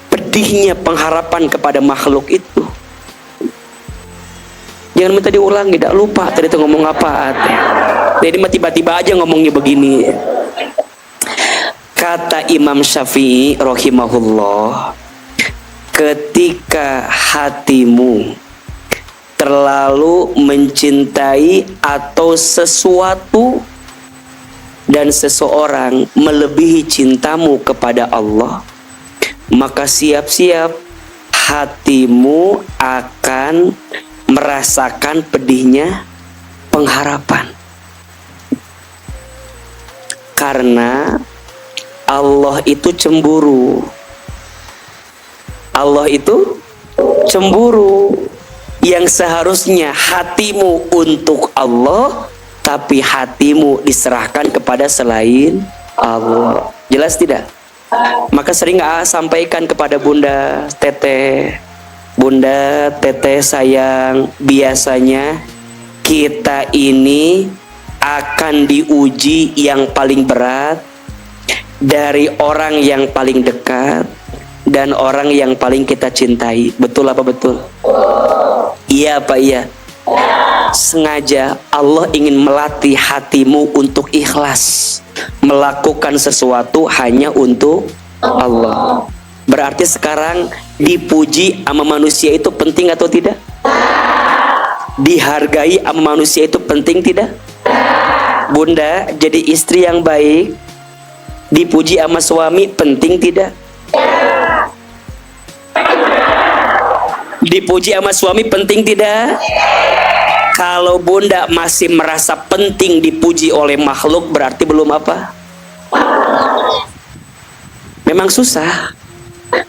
pedihnya pengharapan kepada makhluk itu. Jangan minta diulang, tidak lupa tadi itu ngomong apa. Jadi tiba-tiba aja ngomongnya begini. Kata Imam Syafi'i rahimahullah, ketika hatimu terlalu mencintai atau sesuatu dan seseorang melebihi cintamu kepada Allah, maka siap-siap hatimu akan merasakan pedihnya pengharapan. Karena Allah itu cemburu. Allah itu cemburu. Yang seharusnya hatimu untuk Allah, tapi hatimu diserahkan kepada selain Allah. Jelas tidak? Maka sering sampaikan kepada Bunda Teteh, Bunda Teteh sayang, biasanya kita ini akan diuji yang paling berat dari orang yang paling dekat dan orang yang paling kita cintai. Betul apa betul? Iya apa iya? Sengaja Allah ingin melatih hatimu untuk ikhlas, melakukan sesuatu hanya untuk Allah. Berarti sekarang dipuji sama manusia itu penting atau tidak? Dihargai sama manusia itu penting tidak? Bunda jadi istri yang baik, dipuji sama suami penting tidak? Dipuji sama suami penting tidak? Kalau Bunda masih merasa penting dipuji oleh makhluk, berarti belum apa? Memang susah.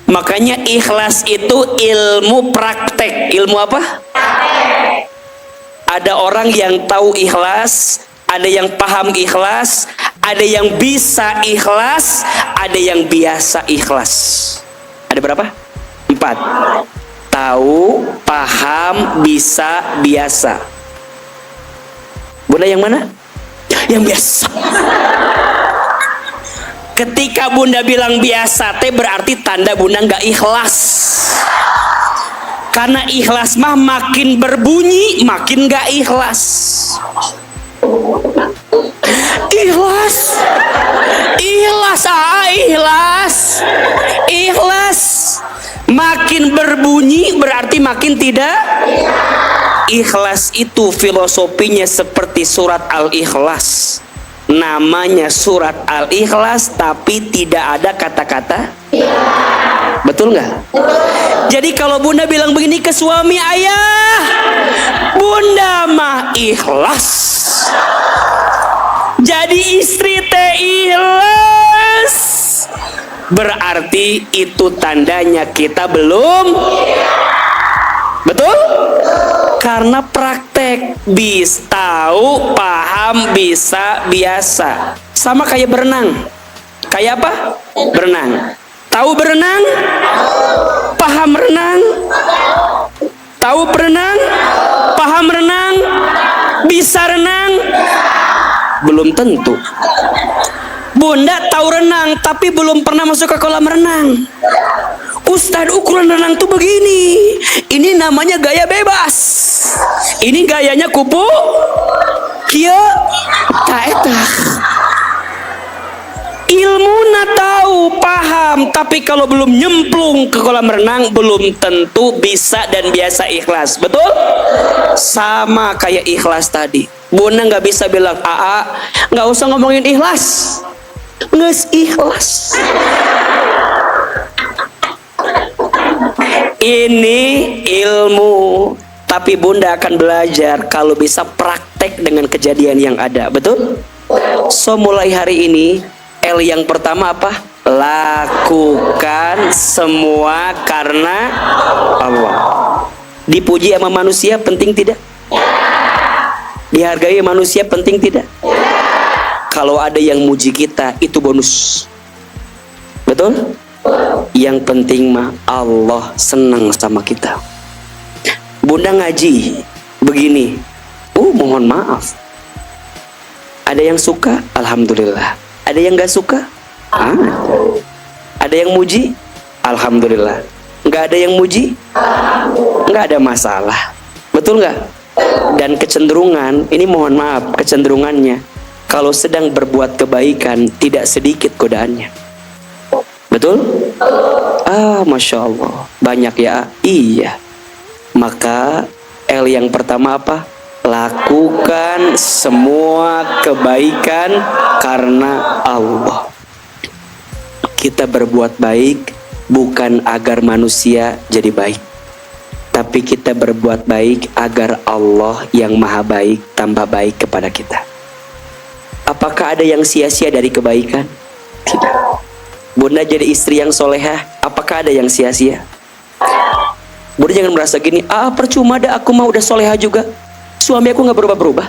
Makanya ikhlas itu ilmu praktek. Ilmu apa? Ada orang yang tahu ikhlas, ada yang paham ikhlas, ada yang bisa ikhlas, ada yang biasa ikhlas. Ada berapa? 4. Tahu, paham, bisa, biasa. Bunda yang mana? Yang biasa. Ketika Bunda bilang biasa, berarti tanda Bunda nggak ikhlas. Karena ikhlas mah makin berbunyi, makin nggak ikhlas. Ikhlas. Ikhlas, ikhlas. Ikhlas. Makin berbunyi berarti makin tidak. Ikhlas itu filosofinya seperti surat Al-Ikhlas. Namanya surat Al-Ikhlas tapi tidak ada kata-kata. Betul nggak? Jadi kalau bunda bilang begini ke suami, ayah, bunda mah ikhlas. Jadi istri teh ikhlas. Berarti itu tandanya kita belum. Betul? Karena praktek, tahu, paham, bisa, biasa. Sama kayak berenang. Kayak apa? Berenang. Tahu berenang? Paham renang? Tahu berenang? Paham renang? Bisa renang? Belum tentu. Bunda tahu renang tapi belum pernah masuk ke kolam renang. Ustadz, ukuran renang tuh begini. Ini namanya gaya bebas. Ini gayanya kupu. Kia taeta. Ilmu tahu, paham, tapi kalau belum nyemplung ke kolam renang belum tentu bisa dan biasa ikhlas. Betul? Sama kayak ikhlas tadi. Bunda nggak bisa bilang, "Aa, nggak usah ngomongin ikhlas." Nges ikhlas. Ini ilmu, tapi bunda akan belajar kalau bisa praktek dengan kejadian yang ada. Betul? So mulai hari ini L yang pertama apa? Lakukan semua karena Allah. Dipuji sama manusia penting tidak? Dihargai manusia penting tidak? Kalau ada yang muji kita itu bonus. Betul? Yang penting mah Allah senang sama kita. Bunda ngaji begini, mohon maaf. Ada yang suka, alhamdulillah. Ada yang gak suka, ada yang muji, alhamdulillah. Gak ada yang muji, gak ada masalah. Betul gak? Dan kecenderungan, ini mohon maaf, kecenderungannya kalau sedang berbuat kebaikan tidak sedikit godaannya. Betul? Masya Allah, banyak ya. Iya. Maka L yang pertama apa? Lakukan semua kebaikan karena Allah. Kita berbuat baik bukan agar manusia jadi baik, tapi kita berbuat baik agar Allah yang maha baik tambah baik kepada kita. Apakah ada yang sia-sia dari kebaikan? Tidak. Bunda jadi istri yang solehah, apakah ada yang sia-sia? Bunda jangan merasa gini, percuma dah aku mah udah solehah juga, suami aku gak berubah-berubah.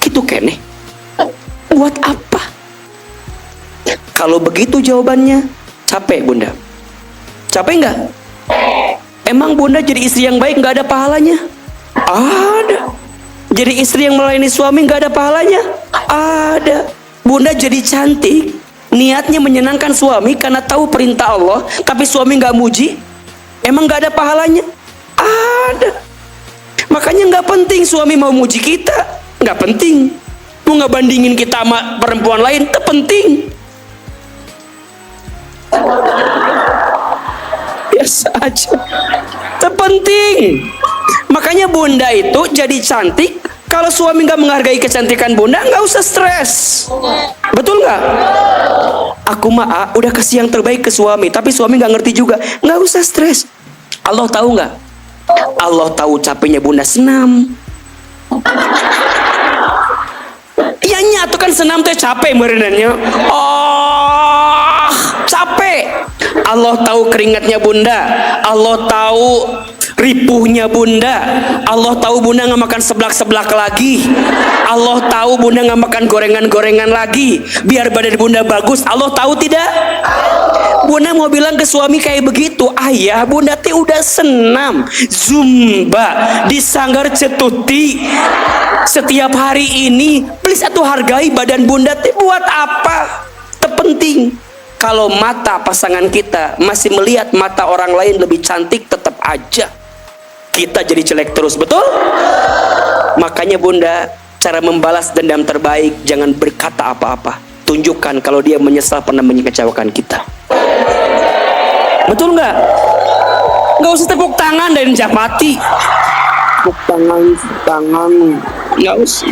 Itu kene. Buat apa? Kalau begitu jawabannya, capek bunda. Capek nggak? Emang bunda jadi istri yang baik gak ada pahalanya? Ada. Jadi istri yang melayani suami gak ada pahalanya? Ada. Bunda jadi cantik, niatnya menyenangkan suami karena tahu perintah Allah, tapi suami gak muji, emang gak ada pahalanya? Ada. Makanya gak penting suami mau muji kita, gak penting. Mau gak bandingin kita sama perempuan lain, itu penting. Biasa aja. Itu penting. Makanya bunda itu jadi cantik. Kalau suami gak menghargai kecantikan bunda, gak usah stres. Betul gak? Aku mah udah kasih yang terbaik ke suami, tapi suami gak ngerti juga, gak usah stres. Allah tahu gak? Allah tahu capeknya bunda senam. Iya nyatu kan senam teh capek merenanya. Capek. Allah tahu keringatnya bunda. Allah tahu ripuhnya bunda. Allah tahu bunda nggak makan seblak-seblak lagi. Allah tahu bunda nggak makan gorengan-gorengan lagi biar badan bunda bagus. Allah tahu tidak? Bunda mau bilang ke suami kayak begitu, ayah bunda teh udah senam zumba di Sanggar Cetuti setiap hari ini, please atuh hargai badan bunda teh. Buat apa? Terpenting. Kalau mata pasangan kita masih melihat mata orang lain lebih cantik, tetap aja kita jadi jelek terus. Betul? Makanya bunda, Cara membalas dendam terbaik, jangan berkata apa-apa. Tunjukkan kalau dia menyesal pernah mengecewakan kita. Betul nggak? Nggak usah tepuk tangan dan japati. Tepuk tangan, nggak usah.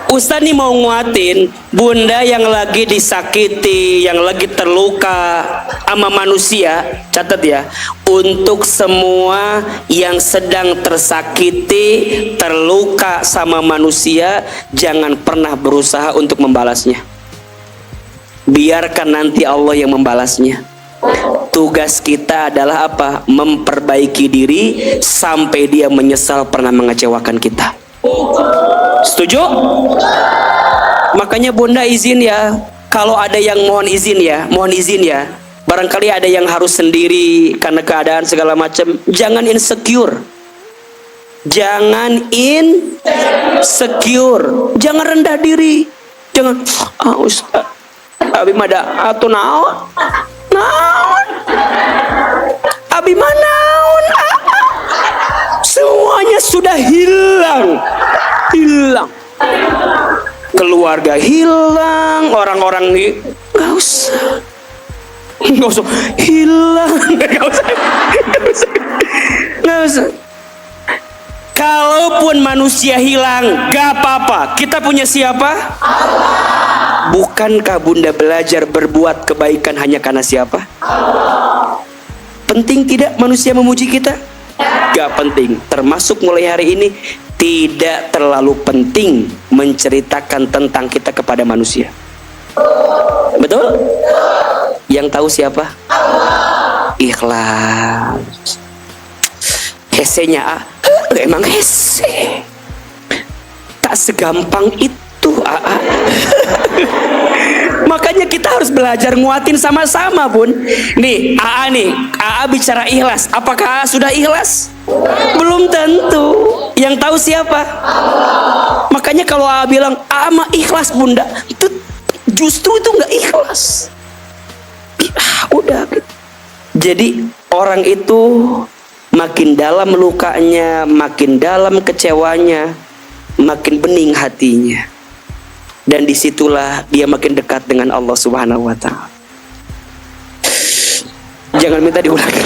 Ustaz nih mau nguatin bunda yang lagi disakiti, yang lagi terluka sama manusia. Catat ya, untuk semua yang sedang tersakiti, terluka sama manusia, jangan pernah berusaha untuk membalasnya. Biarkan nanti Allah yang membalasnya. Tugas kita adalah apa? Memperbaiki diri sampai dia menyesal pernah mengecewakan kita. Setuju? Makanya bunda izin ya, kalau ada yang mohon izin ya, barangkali ada yang harus sendiri karena keadaan segala macam, jangan insecure, jangan rendah diri, jangan Ustaz abi mada atau naon abi manaon, semuanya sudah hilang, keluarga hilang, orang-orang nggak usah hilang, nggak usah. Kalaupun manusia hilang, gak apa-apa. Kita punya siapa? Allah. Bukankah bunda belajar berbuat kebaikan hanya karena siapa? Allah. Penting tidak manusia memuji kita? Gak penting. Termasuk mulai hari ini, tidak terlalu penting menceritakan tentang kita kepada manusia. Betul? Yang tahu siapa? Allah. Ikhlas. Hesenya emang hese. Tak segampang itu Makanya kita harus belajar nguatin sama-sama bun. Nih AA bicara ikhlas. Apakah AA sudah ikhlas? Belum tentu. Yang tahu siapa? Allah. Makanya kalau AA bilang AA mah ikhlas bunda, justru itu nggak ikhlas. Udah. Jadi orang itu makin dalam lukanya, makin dalam kecewanya, makin bening hatinya. Dan disitulah dia makin dekat dengan Allah Subhanahu wa Ta'ala. Jangan minta diulangi.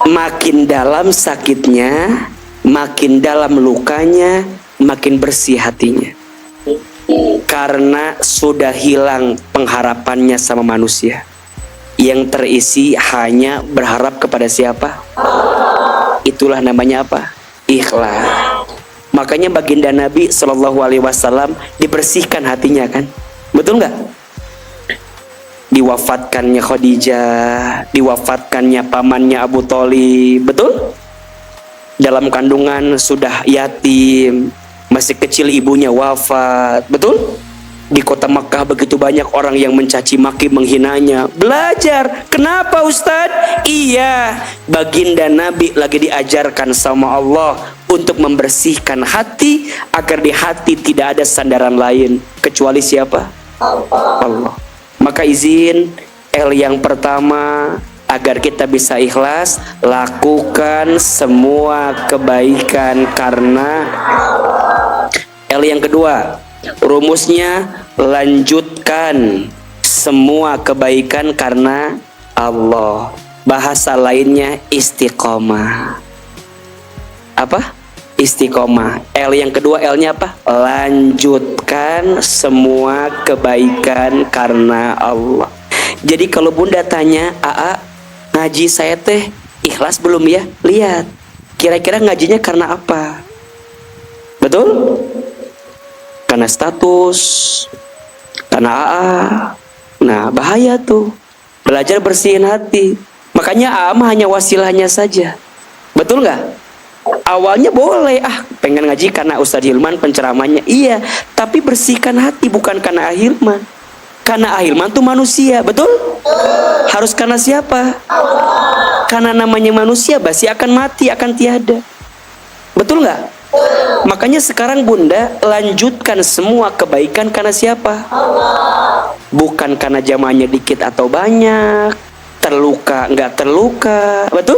Makin dalam sakitnya, makin dalam lukanya, makin bersih hatinya. Karena sudah hilang pengharapannya sama manusia. Yang terisi hanya berharap kepada siapa? Allah. Itulah namanya apa? Ikhlas. Makanya baginda Nabi Shallallahu Alaihi Wasallam dibersihkan hatinya kan? Betul nggak? Diwafatkannya Khadijah, diwafatkannya pamannya Abu Thalib, betul? Dalam kandungan sudah yatim, masih kecil ibunya wafat, betul? Di kota Makkah begitu banyak orang yang mencaci maki, menghinanya. Belajar. Kenapa Ustadz? Iya, baginda Nabi lagi diajarkan sama Allah untuk membersihkan hati, agar di hati tidak ada sandaran lain kecuali siapa? Allah. Maka izin yang pertama, agar kita bisa ikhlas, lakukan semua kebaikan karena yang kedua, rumusnya lanjutkan semua kebaikan karena Allah. Bahasa lainnya istiqomah. Apa? Istiqomah. yang kedua, L-nya apa? Lanjutkan semua kebaikan karena Allah. Jadi kalau bunda tanya, AA ngaji saya teh ikhlas belum ya? Lihat, kira-kira ngajinya karena apa? Betul? Karena status, karena AA. Nah bahaya tuh. Belajar bersihin hati. Makanya AA mah hanya wasilahnya saja. Betul nggak? Awalnya boleh, pengen ngaji karena Ustadz Hilman penceramahnya. Iya, tapi bersihkan hati, bukan karena Hilman. Karena Hilman tuh manusia, betul? Harus karena siapa? Karena namanya manusia, pasti akan mati, akan tiada. Betul nggak? Makanya sekarang bunda lanjutkan semua kebaikan karena siapa? Allah. Bukan karena jamaahnya dikit atau banyak, terluka nggak terluka, betul?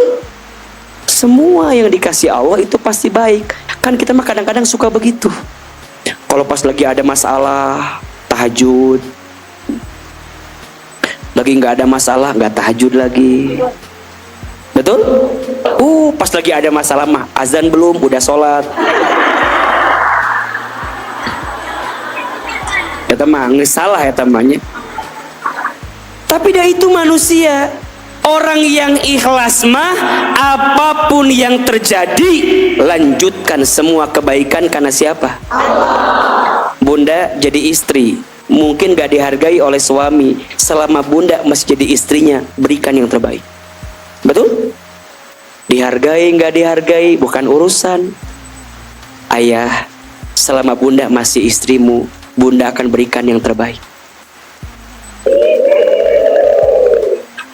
Semua yang dikasih Allah itu pasti baik. Kan kita mah kadang-kadang suka begitu. Kalau pas lagi ada masalah, tahajud. Lagi nggak ada masalah, nggak tahajud lagi. Betul? Pas lagi ada masalah mah, azan belum, udah sholat. Ya mah nggak salah ya temannya. Tapi dia itu manusia. Orang yang ikhlas mah apapun yang terjadi, lanjutkan semua kebaikan karena siapa? Bunda jadi istri, mungkin gak dihargai oleh suami. Selama bunda masih jadi istrinya, berikan yang terbaik. Betul? Dihargai gak dihargai bukan urusan. Ayah, selama bunda masih istrimu, bunda akan berikan yang terbaik.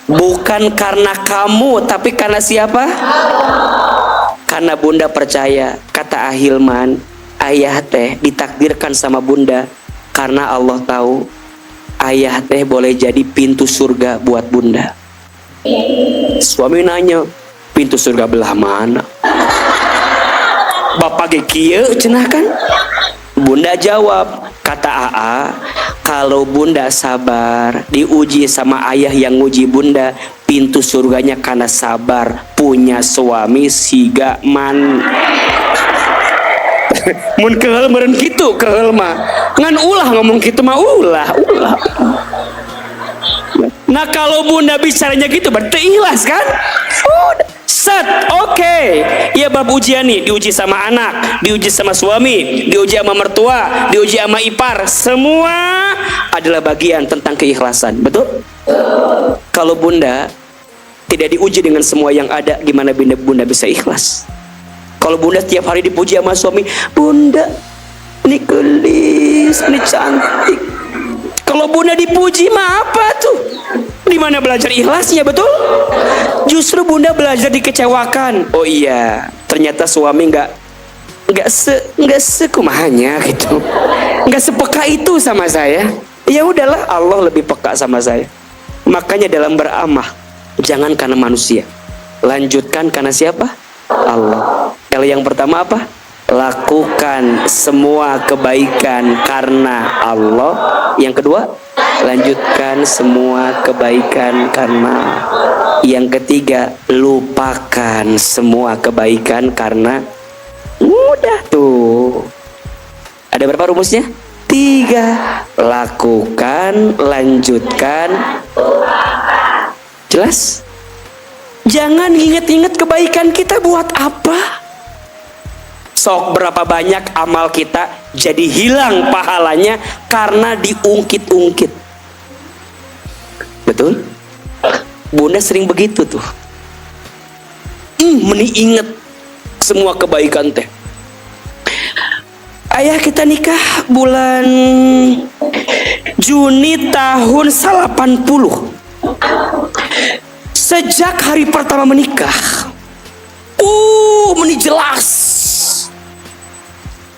Bukan karena kamu, tapi karena siapa? Karena bunda percaya. Kata Ahilman, ayah teh ditakdirkan sama bunda karena Allah tahu ayah teh boleh jadi pintu surga buat bunda. Suami nanya, pintu surga belah mana? Bapak gekieu cenah kan? Bunda jawab, kata AA, kalau bunda sabar, diuji sama ayah yang nguji bunda, pintu surganya karena sabar, punya suami siga man. Mun keheul meureun kitu, keheul mah ngan ulah ngomong kitu mah ulah. Nah kalau bunda bicaranya gitu berarti ikhlas kan? Set, oke. Ya bab ujian nih, diuji sama anak, diuji sama suami, diuji sama mertua, diuji sama ipar, semua adalah bagian tentang keikhlasan. Betul? Kalau bunda tidak diuji dengan semua yang ada, gimana bunda bisa ikhlas? Kalau bunda setiap hari dipuji sama suami, bunda ini gelis, ini cantik. Kalau bunda dipuji mah apa tuh? Di mana belajar ikhlasnya, betul? Justru bunda belajar dikecewakan. Oh iya, ternyata suami nggak sekumahanya gitu, nggak sepeka itu sama saya. Ya udahlah, Allah lebih peka sama saya. Makanya dalam beramal, jangan karena manusia, lanjutkan karena siapa? Allah. Kalau yang pertama apa? Lakukan semua kebaikan karena Allah. Yang kedua, lanjutkan semua kebaikan karena. Yang ketiga, lupakan semua kebaikan karena. Mudah tuh. Ada berapa rumusnya? 3. Lakukan, lanjutkan, jelas? Jangan ingat-ingat kebaikan kita buat apa? Sok berapa banyak amal kita jadi hilang pahalanya karena diungkit-ungkit. Betul? Bunda sering begitu tuh. Meni inget semua kebaikan teh. Ayah kita nikah bulan Juni tahun 80. Sejak hari pertama menikah, meni jelas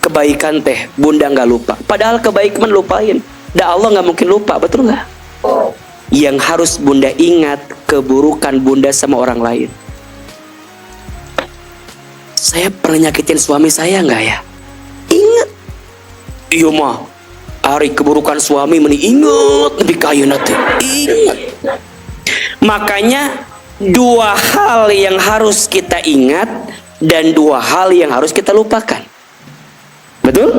kebaikan teh bunda nggak lupa. Padahal kebaikan lupain, dah Allah nggak mungkin lupa, betul nggak? Yang harus bunda ingat keburukan bunda sama orang lain. Saya pernah nyakitin suami saya nggak ya? Ingat. Iya mah, hari keburukan suami meni ingat lebih kayu nanti. Ingat. Makanya 2 hal yang harus kita ingat dan 2 hal yang harus kita lupakan. Betul?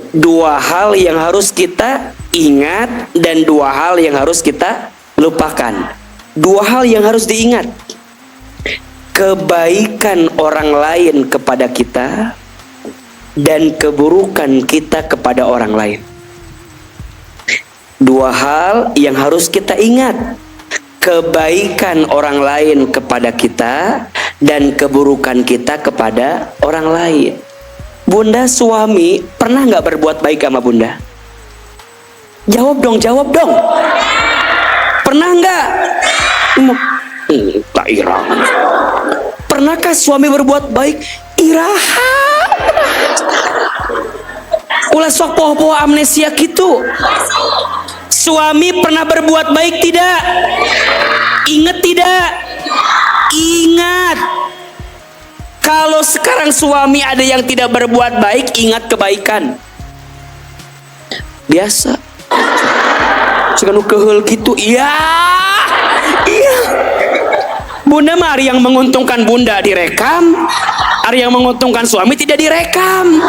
2 hal yang harus kita ingat dan 2 hal yang harus kita lupakan. 2 hal yang harus diingat. Kebaikan orang lain kepada kita dan keburukan kita kepada orang lain. 2 hal yang harus kita ingat. Kebaikan orang lain kepada kita dan keburukan kita kepada orang lain. Bunda suami pernah nggak berbuat baik sama bunda? Jawab dong. Pernah nggak? Tak irang. Pernahkah suami berbuat baik? Iraha. Ulah sok poho-poho amnesia gitu. Suami pernah berbuat baik tidak? Ingat tidak? Ingat. Kalau sekarang suami ada yang tidak berbuat baik, ingat kebaikan. Biasa. Sekarang kehel gitu. Iya. Bunda mah hari yang menguntungkan bunda direkam, hari yang menguntungkan suami tidak direkam.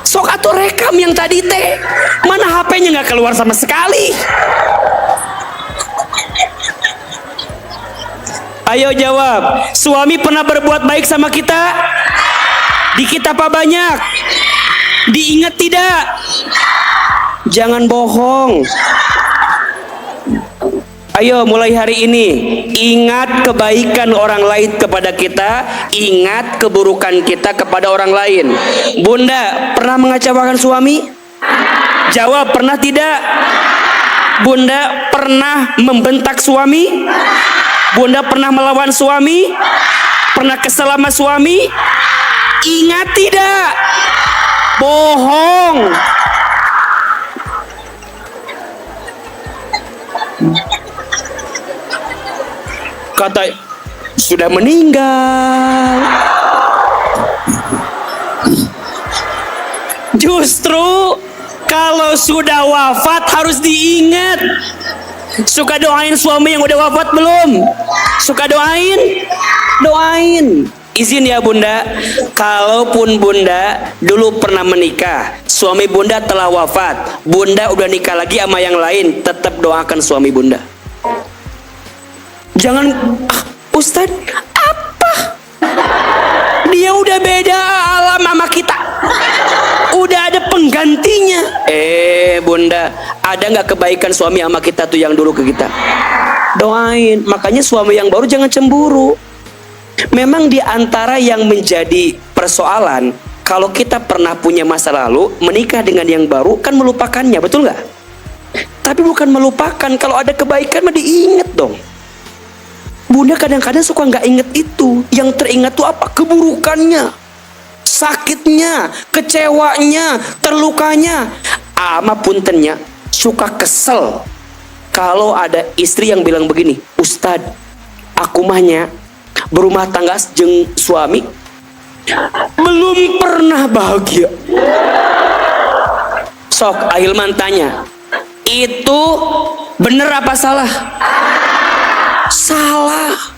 Sok atuh rekam yang tadi teh. Mana HP-nya nggak keluar sama sekali. Ayo jawab. Suami pernah berbuat baik sama kita? Dikit apa banyak? Diingat tidak? Jangan bohong. Ayo mulai hari ini, ingat kebaikan orang lain kepada kita, ingat keburukan kita kepada orang lain. Bunda pernah mengecewakan suami? Jawab, pernah tidak? Bunda pernah membentak suami? Bunda pernah melawan suami? Pernah kesel sama suami? Ingat tidak? Bohong. Kata sudah meninggal. Justru kalau sudah wafat harus diingat. Suka doain suami yang udah wafat belum? Suka doain? Doain. Izin ya bunda, kalaupun bunda dulu pernah menikah, suami bunda telah wafat, bunda udah nikah lagi sama yang lain, tetap doakan suami bunda. Jangan, Ustadz, apa? Dia udah beda alam sama kita. Udah ada penggantinya. Bunda, ada nggak kebaikan suami sama kita tuh yang dulu ke kita? Doain. Makanya suami yang baru jangan cemburu. Memang di antara yang menjadi persoalan, kalau kita pernah punya masa lalu, menikah dengan yang baru kan melupakannya, betul nggak? Tapi bukan melupakan, kalau ada kebaikan mah diingat dong. Bunda kadang-kadang suka nggak inget itu. Yang teringat tuh apa? Keburukannya, sakitnya, kecewanya, terlukanya. Ama puntennya suka kesel kalau ada istri yang bilang begini, Ustadz, aku mahnya berumah tangga jeung suami belum pernah bahagia. Sok Ahilman tanya, itu bener apa salah? Salah.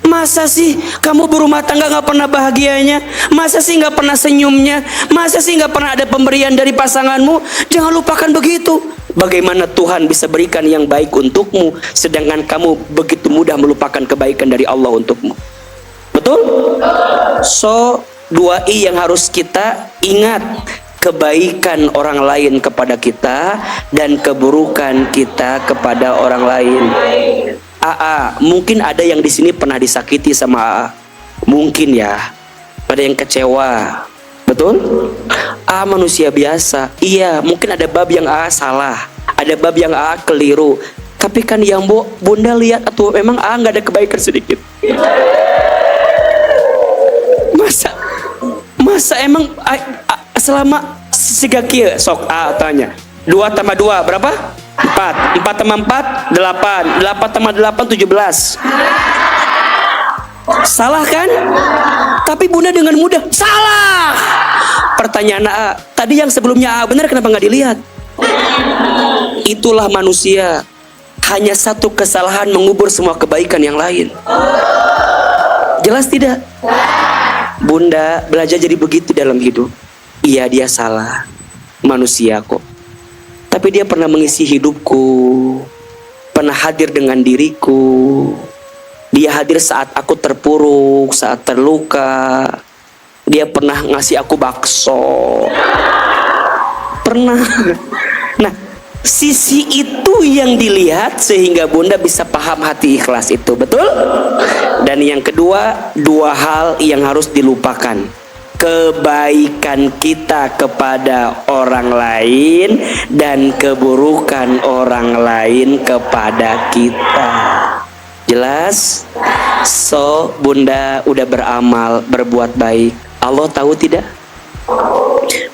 Masa sih kamu berumah tangga gak pernah bahagianya? Masa sih gak pernah senyumnya? Masa sih gak pernah ada pemberian dari pasanganmu? Jangan lupakan begitu. Bagaimana Tuhan bisa berikan yang baik untukmu, sedangkan kamu begitu mudah melupakan kebaikan dari Allah untukmu. Betul? So, 2I yang harus kita ingat, kebaikan orang lain kepada kita dan keburukan kita kepada orang lain. Mungkin ada yang di sini pernah disakiti sama AA. Mungkin ya. Ada yang kecewa. Betul? Manusia biasa. Iya, mungkin ada bab yang salah. Ada bab yang keliru. Tapi kan yang bunda lihat atau memang nggak ada kebaikan sedikit. Masa emang selama sigakia sok tanya 2 tambah 2 berapa? 4 tambah 4 8 8 tambah 8 17. Salah kan? Tapi bunda dengan mudah salah. Pertanyaan tadi yang sebelumnya benar, kenapa nggak dilihat? Itulah manusia, hanya satu kesalahan mengubur semua kebaikan yang lain. Jelas tidak? Bunda belajar jadi begitu dalam hidup. Iya, dia salah, manusia kok. Tapi dia pernah mengisi hidupku, pernah hadir dengan diriku. Dia hadir saat aku terpuruk, saat terluka. Dia pernah ngasih aku bakso. Pernah. Nah, sisi itu yang dilihat sehingga bunda bisa paham hati ikhlas itu, betul? Dan yang kedua, 2 hal yang harus dilupakan. Kebaikan kita kepada orang lain dan keburukan orang lain kepada kita. Jelas? So, bunda udah beramal, berbuat baik. Allah tahu tidak?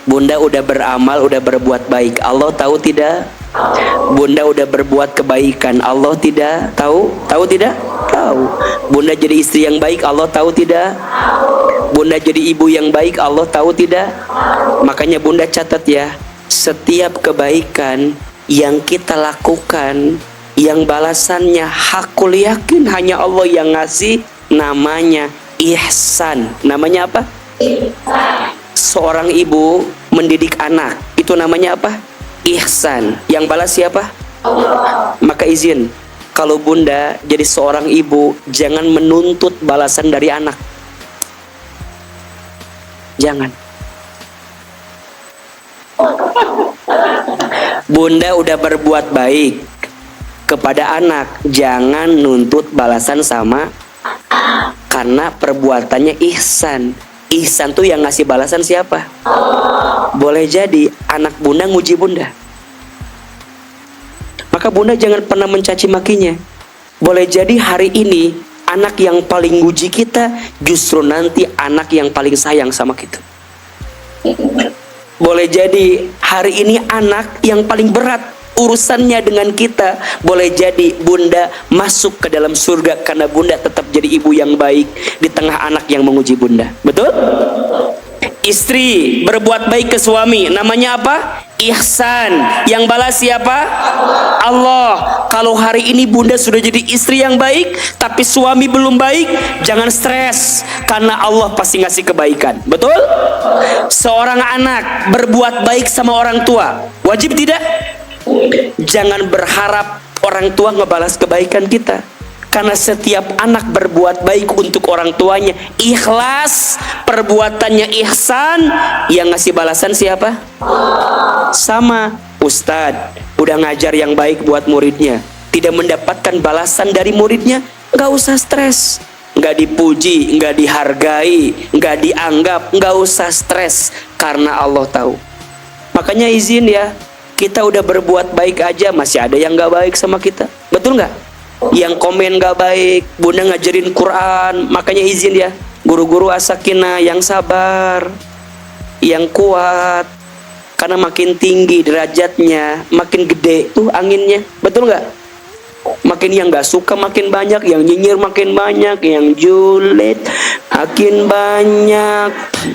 Bunda udah beramal, udah berbuat baik. Allah tahu tidak? Bunda udah berbuat kebaikan, Allah tidak tahu? Tahu tidak? Tahu. Bunda jadi istri yang baik, Allah tahu tidak? Bunda jadi ibu yang baik, Allah tahu tidak? Makanya Bunda catat ya, setiap kebaikan yang kita lakukan, yang balasannya hakul yakin hanya Allah yang ngasih, namanya ihsan. Namanya apa? Ihsan. Seorang ibu mendidik anak, itu namanya apa? Ihsan. Yang balas siapa? Allah. Maka izin, kalau Bunda jadi seorang ibu, jangan menuntut balasan dari anak. Jangan. Bunda udah berbuat baik kepada anak, jangan nuntut balasan sama, karena perbuatannya ihsan. Ihsan tuh yang ngasih balasan siapa? Boleh jadi anak Bunda nguji Bunda, maka Bunda jangan pernah mencaci makinya. Boleh jadi hari ini anak yang paling nguji kita justru nanti anak yang paling sayang sama kita. Boleh jadi hari ini anak yang paling berat urusannya dengan kita, boleh jadi Bunda masuk ke dalam surga karena Bunda tetap jadi ibu yang baik di tengah anak yang menguji Bunda. Betul? Istri berbuat baik ke suami, namanya apa? Ihsan. Yang balas siapa? Allah. Kalau hari ini Bunda sudah jadi istri yang baik tapi suami belum baik, jangan stres, karena Allah pasti ngasih kebaikan. Betul? Seorang anak berbuat baik sama orang tua, wajib tidak? Jangan berharap orang tua ngebalas kebaikan kita, karena setiap anak berbuat baik untuk orang tuanya ikhlas, perbuatannya ihsan, yang ngasih balasan siapa? Sama Ustadz udah ngajar yang baik buat muridnya, tidak mendapatkan balasan dari muridnya, nggak usah stres. Nggak dipuji, nggak dihargai, nggak dianggap, nggak usah stres, karena Allah tahu. Makanya izin ya, kita udah berbuat baik aja masih ada yang nggak baik sama kita. Betul nggak? Yang komen nggak baik, Bunda ngajarin Quran, makanya izin ya, guru-guru asakina yang sabar, yang kuat, karena makin tinggi derajatnya, makin gede tuh anginnya. Betul nggak? Makin yang nggak suka makin banyak, yang nyinyir makin banyak, yang julid makin banyak,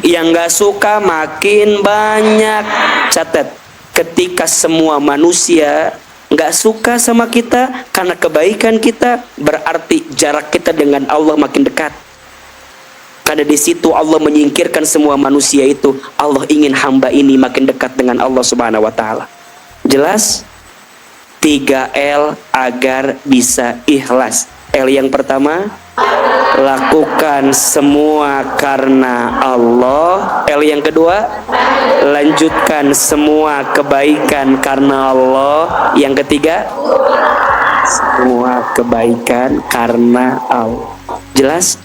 yang nggak suka makin banyak. Catat, ketika semua manusia nggak suka sama kita karena kebaikan kita, berarti jarak kita dengan Allah makin dekat. Karena di situ Allah menyingkirkan semua manusia itu. Allah ingin hamba ini makin dekat dengan Allah Subhanahu wa taala. Jelas? 3L agar bisa ikhlas. L yang pertama, lakukan semua karena Allah. L yang kedua, lanjutkan semua kebaikan karena Allah. Yang ketiga, semua kebaikan karena Allah. Jelas?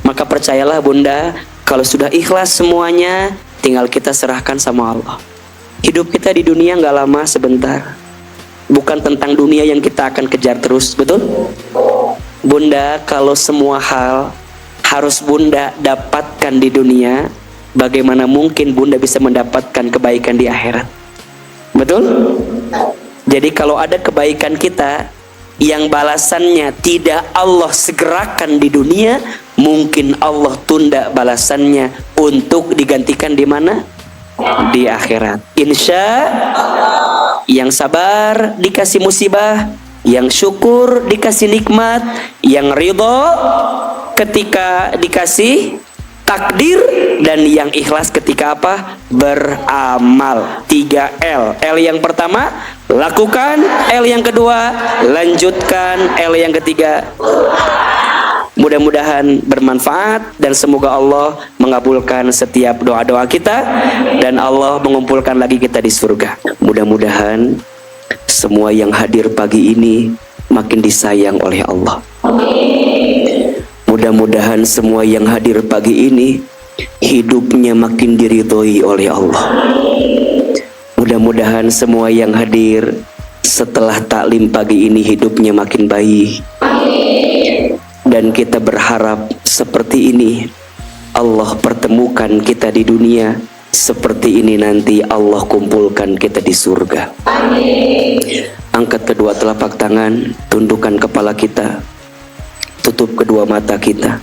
Maka percayalah Bunda, kalau sudah ikhlas semuanya, tinggal kita serahkan sama Allah. Hidup kita di dunia nggak lama, sebentar. Bukan tentang dunia yang kita akan kejar terus, betul? Bunda, kalau semua hal harus Bunda dapatkan di dunia, bagaimana mungkin Bunda bisa mendapatkan kebaikan di akhirat? Betul? Jadi kalau ada kebaikan kita yang balasannya tidak Allah segerakan di dunia, mungkin Allah tunda balasannya untuk digantikan di mana? Di akhirat. Insya Allah. Yang sabar dikasih musibah, yang syukur dikasih nikmat, yang ridho ketika dikasih takdir, dan yang ikhlas ketika apa? Beramal. 3L. L yang pertama, lakukan. L yang kedua, lanjutkan. L yang ketiga, mudah-mudahan bermanfaat dan semoga Allah mengabulkan setiap doa-doa kita dan Allah mengumpulkan lagi kita di surga. Mudah-mudahan semua yang hadir pagi ini makin disayang oleh Allah. Mudah-mudahan semua yang hadir pagi ini hidupnya makin diridhoi oleh Allah. Mudah-mudahan semua yang hadir setelah taklim pagi ini hidupnya makin baik. Dan kita berharap seperti ini Allah pertemukan kita di dunia seperti ini nanti Allah kumpulkan kita di surga. Amin. Angkat kedua telapak tangan, tundukkan kepala kita, tutup kedua mata kita.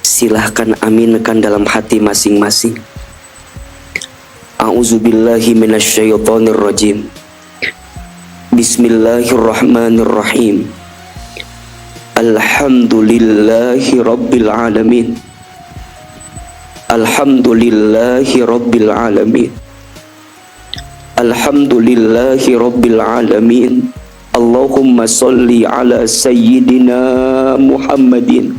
Silahkan aminkan dalam hati masing-masing. A'udzubillahi minasyaitonirrajim. Bismillahirrahmanirrahim. Alhamdulillahi rabbil alamin. Alhamdulillahi rabbil alamin. Alhamdulillahi rabbil alamin. Allahumma salli ala sayyidina Muhammadin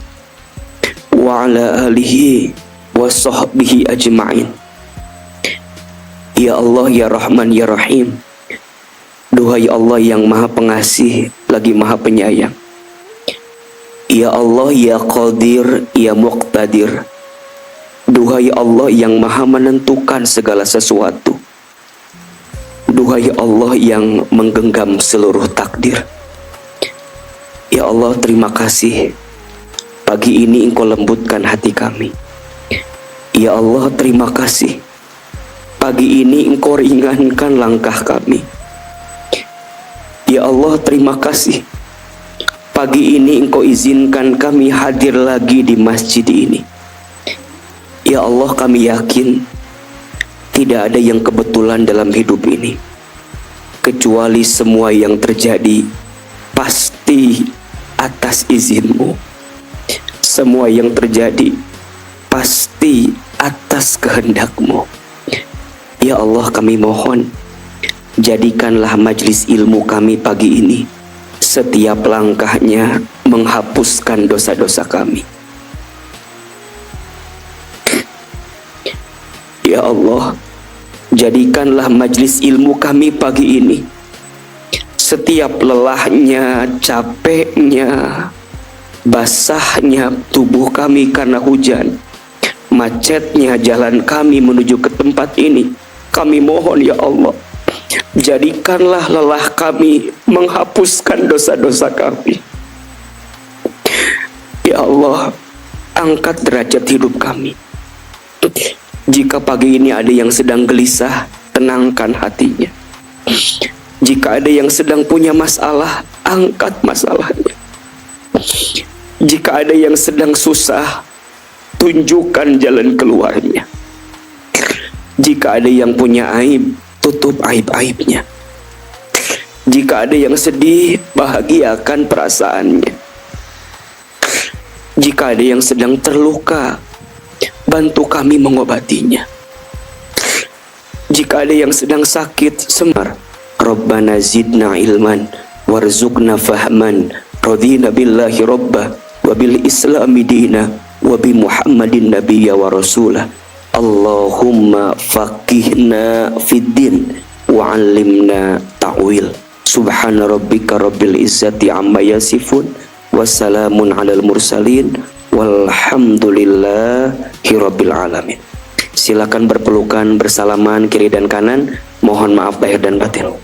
wa ala alihi wa sahbihi ajma'in. Ya Allah, ya Rahman, ya Rahim. Duhai Allah yang maha pengasih lagi maha penyayang. Ya Allah, ya Qadir, ya Muqtadir. Duhai Allah yang maha menentukan segala sesuatu. Duhai Allah yang menggenggam seluruh takdir. Ya Allah, terima kasih. Pagi ini Engkau lembutkan hati kami. Ya Allah, terima kasih. Pagi ini Engkau ringankan langkah kami. Ya Allah, terima kasih. Pagi ini Engkau izinkan kami hadir lagi di masjid ini. Ya Allah, kami yakin tidak ada yang kebetulan dalam hidup ini, kecuali semua yang terjadi pasti atas izin-Mu. Semua yang terjadi pasti atas kehendak-Mu. Ya Allah, kami mohon, jadikanlah majlis ilmu kami pagi ini setiap langkahnya menghapuskan dosa-dosa kami. Ya Allah, jadikanlah majlis ilmu kami pagi ini setiap lelahnya, capeknya, basahnya tubuh kami karena hujan, macetnya jalan kami menuju ke tempat ini, kami mohon ya Allah, jadikanlah lelah kami menghapuskan dosa-dosa kami. Ya Allah, angkat derajat hidup kami. Jika pagi ini ada yang sedang gelisah, tenangkan hatinya. Jika ada yang sedang punya masalah, angkat masalahnya. Jika ada yang sedang susah, tunjukkan jalan keluarnya. Jika ada yang punya aib, tutup aib-aibnya. Jika ada yang sedih, bahagiakan perasaannya. Jika ada yang sedang terluka, bantu kami mengobatinya. Jika ada yang sedang sakit, semar. Rabbana zidna ilman warzuqna fahman radina billahi rabba wa bil islami dina wa bi muhammadin nabiyya wa rasulah. Allahumma faqihna fid din wa 'allimna ta'wil. Subhana rabbika rabbil izzati amma yasifun wa salamun 'alal mursalin walhamdulillahi rabbil alamin. Silakan berpelukan, bersalaman kiri dan kanan. Mohon maaf lahir dan batin.